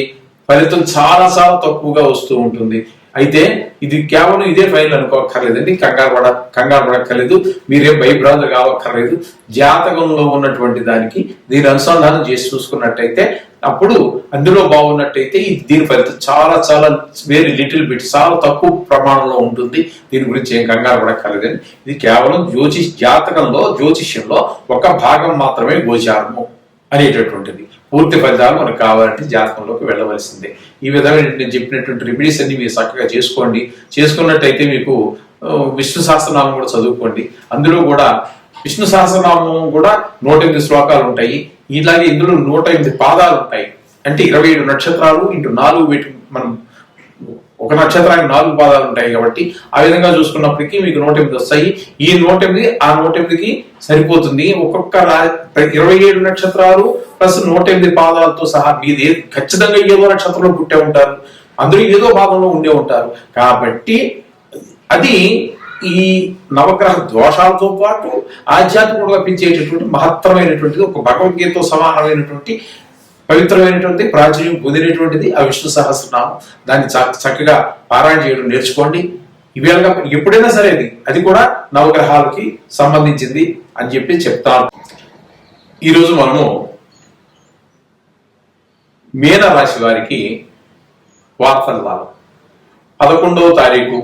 ఫలితం చాలా చాలా తక్కువగా వస్తూ ఉంటుంది. అయితే ఇది కేవలం ఇదే ఫైల్ అనుకోక్కర్లేదండి. కంగారు పడక్కర్లేదు. మీరేం భయభ్రాంతులు కావక్కర్లేదు. జాతకంలో ఉన్నటువంటి దానికి దీని అనుసంధానం చేసి చూసుకున్నట్టయితే అప్పుడు అందులో బాగున్నట్టయితే దీని ఫలితం చాలా చాలా వెరీ లిటిల్ బిట్, చాలా తక్కువ ప్రమాణంలో ఉంటుంది. దీని గురించి ఏం కంగారు పడక్కర్లేదని. ఇది కేవలం జాతకంలో జ్యోతిష్యంలో ఒక భాగం మాత్రమే గోచారము అనేటటువంటిది. పూర్తి ఫలితాలు మనకు కావాలంటే జాతకంలోకి వెళ్ళవలసిందే. ఈ విధంగా నేను చెప్పినటువంటి రెమెడీస్ అన్ని మీరు చక్కగా చేసుకోండి. చేసుకున్నట్టయితే మీకు విష్ణు సహస్రనామం కూడా చదువుకోండి. అందులో కూడా విష్ణు సహస్రనామం కూడా 108 శ్లోకాలు ఉంటాయి. ఇలాగే ఇందులో 108 పాదాలు ఉంటాయి. అంటే 27 నక్షత్రాలు ఇంటూ 4 వీటి మనం ఒక నక్షత్రానికి 4 పాదాలు ఉంటాయి కాబట్టి ఆ విధంగా చూసుకున్నప్పటికీ మీకు 108 వస్తాయి. ఈ 108 ఆ 108కి సరిపోతుంది. ఒక్కొక్క 27 నక్షత్రాలు ప్లస్ 108 పాదాలతో సహా మీది ఖచ్చితంగా ఏదో నక్షత్రంలో పుట్టే ఉంటారు, అందులో ఏదో భాగంలో ఉండే ఉంటారు. కాబట్టి అది ఈ నవగ్రహ దోషాలతో పాటు ఆధ్యాత్మికంగా పెంచేటటువంటి మహత్తరమైనటువంటిది, ఒక భగవద్గీతతో సమానమైనటువంటి పవిత్రమైనటువంటి ప్రాచుర్యం పొందినటువంటిది ఆ విష్ణు సహస్రనామం. దాన్ని చక్కగా పారాయణ చేయడం నేర్చుకోండి. ఇవేళగా ఎప్పుడైనా సరే అది కూడా నవగ్రహాలకి సంబంధించింది అని చెప్పి చెప్తాను. ఈరోజు మనము మీన రాశి వారికి వార్తలు 11వ తారీఖు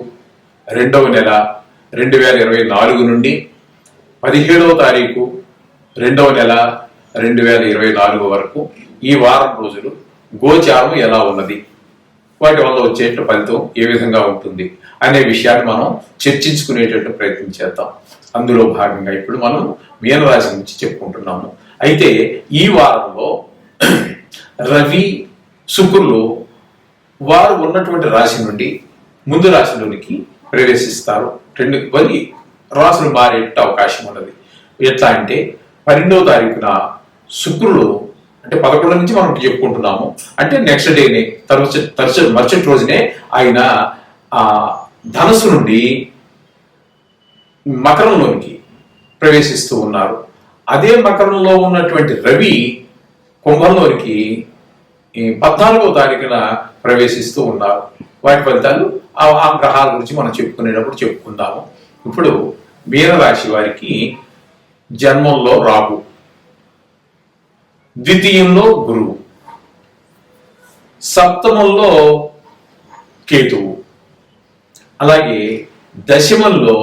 2వ నెల 2024 నుండి 17వ తారీఖు 2వ నెల 2024 వరకు ఈ వారం రోజులు గోచారం ఎలా ఉన్నది, వాటి వల్ల వచ్చేట ఫలితం ఏ విధంగా ఉంటుంది అనే విషయాన్ని మనం చర్చించుకునేటట్టు ప్రయత్నం చేద్దాం. అందులో భాగంగా ఇప్పుడు మనం మీనరాశి నుంచి చెప్పుకుంటున్నాము. అయితే ఈ వారంలో రవి శుక్రులు వారు ఉన్నటువంటి రాశి నుండి ముందు రాశిలోనికి ప్రవేశిస్తారు. 2 రాశులు మారేట అవకాశం ఉన్నది. ఎట్లా అంటే 12వ తారీఖున శుక్రుడు, అంటే 11 నుంచి మనం చెప్పుకుంటున్నాము, అంటే నెక్స్ట్ డేనే మరుసటి రోజునే ఆయన ధనుసు నుండి మకరంలోనికి ప్రవేశిస్తూ ఉన్నారు. అదే మకరంలో ఉన్నటువంటి రవి కుంభంలోనికి 14వ తారీఖున ప్రవేశిస్తూ ఉన్నారు. వాటి ఫలితాలు ఆ గ్రహాల గురించి మనం చెప్పుకునేటప్పుడు చెప్పుకుందాము. ఇప్పుడు మీనరాశి వారికి జన్మంలో రాహు, ద్వితీయంలో గురువు, సప్తమంలో కేతువు, అలాగే దశమంలో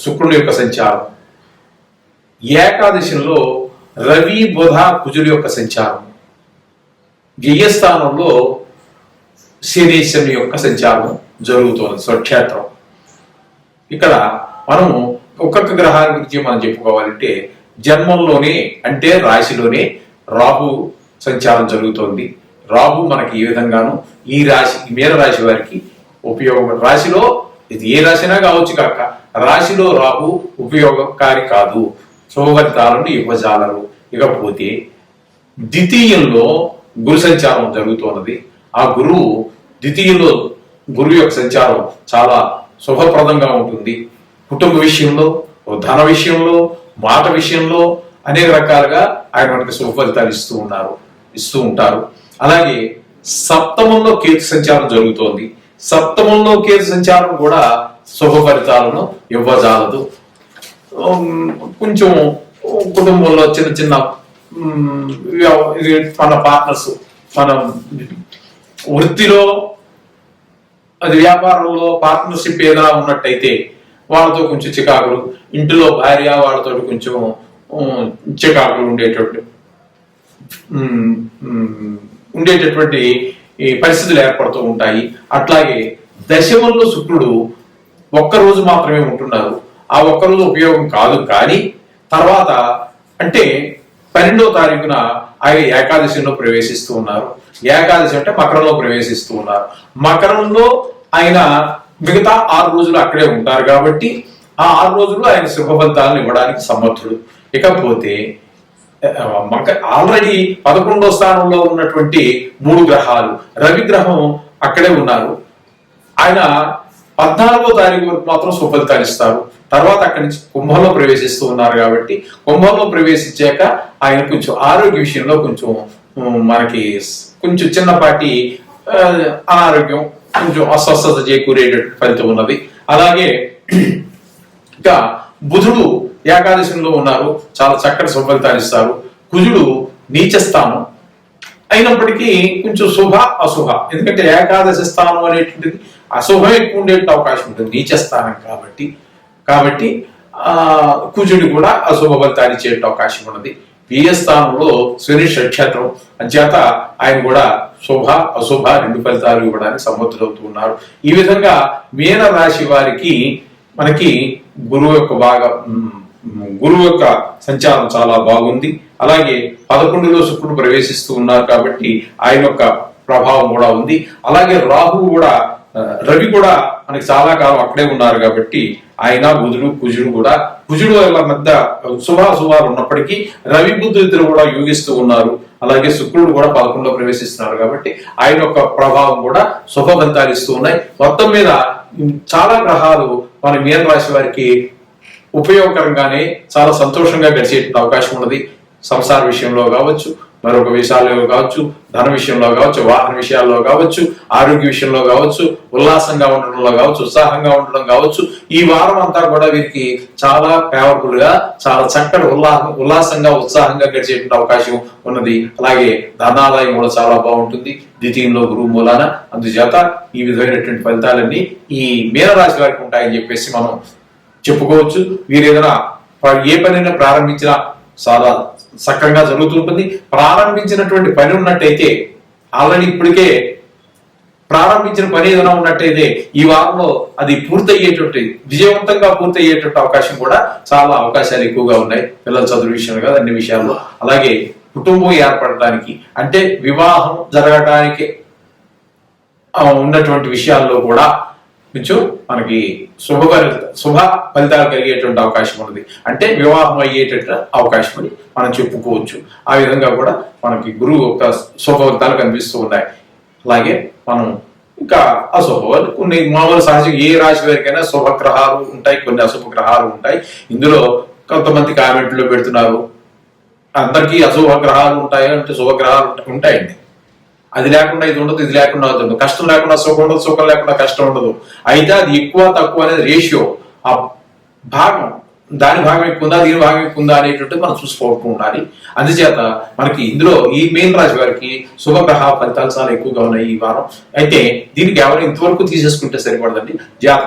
శుక్రుడు యొక్క సంచారం, ఏకాదశంలో రవి బుధ కుజుల యొక్క సంచారం, వ్యయస్థానంలో శనీశ్వరుని యొక్క సంచారం జరుగుతోంది స్వక్షేత్రం. ఇక్కడ మనము ఒక్కొక్క గ్రహాల గురించి మనం చెప్పుకోవాలంటే జన్మంలోనే అంటే రాశిలోనే రాహు సంచారం జరుగుతోంది. రాహు మనకి ఈ విధంగాను ఈ మీన రాశి వారికి ఉపయోగం, రాశిలో ఇది ఏ రాశినా కావచ్చు కాక రాశిలో రాహు ఉపయోగకారి కాదు, శుభఫలితాలను ఇవ్వజాలరు. ఇకపోతే ద్వితీయంలో గురు సంచారం జరుగుతున్నది. ఆ ద్వితీయంలో గురువు యొక్క సంచారం చాలా శుభప్రదంగా ఉంటుంది. కుటుంబ విషయంలో, ధన విషయంలో, మాట విషయంలో అనేక రకాలుగా ఆయన మనకి శుభ ఫలితాలు ఇస్తూ ఉంటారు. అలాగే సప్తమంలో కేతు సంచారం జరుగుతోంది. సప్తమంలో కేతు సంచారం కూడా శుభ ఫలితాలను ఇవ్వజాలదు. కొంచెం కుటుంబంలో చిన్న చిన్న మన పార్ట్నర్స్, మన వృత్తిలో అది వ్యాపారంలో పార్ట్నర్షిప్ ఏదైనా ఉన్నట్టయితే వాళ్ళతో కొంచెం చికాకులు, ఇంటిలో భార్య వాళ్ళతో కొంచెం చికాకులు ఉండేటటువంటి పరిస్థితులు ఏర్పడుతూ ఉంటాయి. అట్లాగే దశమంలో శుక్రుడు ఒక్కరోజు మాత్రమే ఉంటున్నారు. ఆ ఒక్కరోజు ఉపయోగం కాదు, కానీ తర్వాత అంటే 12వ తారీఖున ఆయన ఏకాదశిలో ప్రవేశిస్తూ ఉన్నారు. ఏకాదశి అంటే మకరంలో ప్రవేశిస్తూ ఉన్నారు. మకరంలో ఆయన మిగతా 6 రోజులు అక్కడే ఉంటారు కాబట్టి ఆ 6 రోజులు ఆయన శుభ ఫలితాలను ఇవ్వడానికి సమర్థుడు. ఇకపోతే ఆల్రెడీ 11వ స్థానంలో ఉన్నటువంటి 3 గ్రహాలు, రవి గ్రహం అక్కడే ఉన్నారు. ఆయన 14వ తారీఖు వరకు మాత్రం సుఫలితాలు ఇస్తారు. తర్వాత అక్కడి నుంచి కుంభంలో ప్రవేశిస్తూ ఉన్నారు కాబట్టి కుంభంలో ప్రవేశించాక ఆయన కొంచెం ఆరోగ్య విషయంలో కొంచెం మనకి కొంచెం చిన్నపాటి అనారోగ్యం, కొంచెం అస్వస్థత చేకూరేటట్టు ఫలితం ఉన్నది. అలాగే ఇంకా బుధుడు ఏకాదశంలో ఉన్నారు, చాలా చక్కటి సుఫలితాలు ఇస్తారు. కుజుడు నీచ స్థానం అయినప్పటికీ కొంచెం శుభ అశుభ, ఎందుకంటే ఏకాదశి స్థానం అనేటువంటిది అశుభం ఎక్కువ ఉండే అవకాశం ఉంటుంది నీచ స్థానం కాబట్టి కుజుడు కూడా అశుభ ఫలితాలు ఇచ్చే అవకాశం ఉన్నది. వ్యయ స్థానంలో శని నక్షత్రం అంచేత ఆయన కూడా శుభ అశుభ రెండు ఫలితాలు ఇవ్వడానికి సమర్థులవుతూ ఉన్నారు. ఈ విధంగా మీన రాశి వారికి మనకి గురువు యొక్క సంచారం చాలా బాగుంది. అలాగే 11లో శుక్రుడు ప్రవేశిస్తూ ఉన్నారు కాబట్టి ఆయన యొక్క ప్రభావం కూడా ఉంది. అలాగే రాహువు కూడా రవి కూడా మనకి చాలా కాలం అక్కడే ఉన్నారు కాబట్టి ఆయన బుధుడు కుజుడు వాళ్ళ మధ్య శుభాశుభాలు ఉన్నప్పటికీ రవి బుద్ధులు ఇద్దరు కూడా యోగిస్తూ ఉన్నారు. అలాగే శుక్రుడు కూడా 11లో ప్రవేశిస్తున్నారు కాబట్టి ఆయన యొక్క ప్రభావం కూడా శుభ ఫలితాలు ఇస్తూ ఉన్నాయి. మొత్తం మీద చాలా గ్రహాలు మన మీన రాశి వారికి ఉపయోగకరంగానే చాలా సంతోషంగా గడిచే అవకాశం ఉన్నది. సంసార విషయంలో కావచ్చు, మరొక విషయాల్లో కావచ్చు, ధన విషయంలో కావచ్చు, వాహన విషయాల్లో కావచ్చు, ఆరోగ్య విషయంలో కావచ్చు, ఉల్లాసంగా ఉండడంలో కావచ్చు, ఉత్సాహంగా ఉండడం కావచ్చు, ఈ వారం అంతా కూడా వీరికి చాలా ఫేవరబుల్ గా చాలా చక్కటి ఉల్లాసంగా ఉత్సాహంగా గడిచే అవకాశం ఉన్నది. అలాగే ధనాదాయం కూడా చాలా బాగుంటుంది ద్వితీయంలో గురువు మూలాన. అందుచేత ఈ విధమైనటువంటి ఫలితాలన్నీ ఈ మీనరాశి వారికి ఉంటాయని చెప్పేసి మనం చెప్పుకోవచ్చు. వీరు ఏదైనా ఏ పనిని ప్రారంభించినా చాలా సక్రంగా జరుగుతుంటుంది. ప్రారంభించినటువంటి పని ఉన్నట్టయితే, ఆల్రెడీ ఇప్పటికే ప్రారంభించిన పని ఏదైనా ఉన్నట్టయితే ఈ వారంలో అది పూర్తయ్యేటువంటి విజయవంతంగా పూర్తయ్యేటువంటి అవకాశం కూడా చాలా అవకాశాలు ఎక్కువగా ఉన్నాయి. పిల్లల చదువు విషయంలో కాదు, అన్ని విషయాల్లో. అలాగే కుటుంబం ఏర్పడటానికి అంటే వివాహం జరగటానికి ఉన్నటువంటి విషయాల్లో కూడా కొంచెం మనకి శుభ ఫలితాలు కలిగేటువంటి అవకాశం ఉన్నది. అంటే వివాహం అయ్యేటట్టు అవకాశం అని మనం చెప్పుకోవచ్చు. ఆ విధంగా కూడా మనకి గురువు యొక్క శుభ ఫలితాలు కనిపిస్తూ ఉన్నాయి. అలాగే మనం ఇంకా అశుభాలు కొన్ని మామూలు సహజంగా ఏ రాశి వారికైనా శుభగ్రహాలు ఉంటాయి, కొన్ని అశుభ గ్రహాలు ఉంటాయి. ఇందులో కొంతమంది కామెంట్లో పెడుతున్నారు అందరికీ అశుభ గ్రహాలు ఉంటాయి అంటే శుభగ్రహాలు ఉంటాయండి. అది లేకుండా ఇది ఉండదు, ఇది లేకుండా అది ఉండదు. కష్టం లేకుండా సుఖం ఉండదు, సుఖం లేకుండా కష్టం ఉండదు. అయితే అది ఎక్కువ తక్కువ అనేది రేషియో, ఆ భాగం, దాని భాగం ఎక్కువ ఉందా దీని భాగం ఎక్కువ ఉందా అనేటువంటి మనం చూసుకోవటం ఉండాలి. అందుచేత మనకి ఇందులో ఈ మీన రాశి వారికి శుభగ్రహ ఫలితాలు చాలా ఎక్కువగా ఉన్నాయి ఈ వారం. అయితే దీనికి ఎవరు ఇంతవరకు తీసేసుకుంటే సరిపడదండి. జాతకం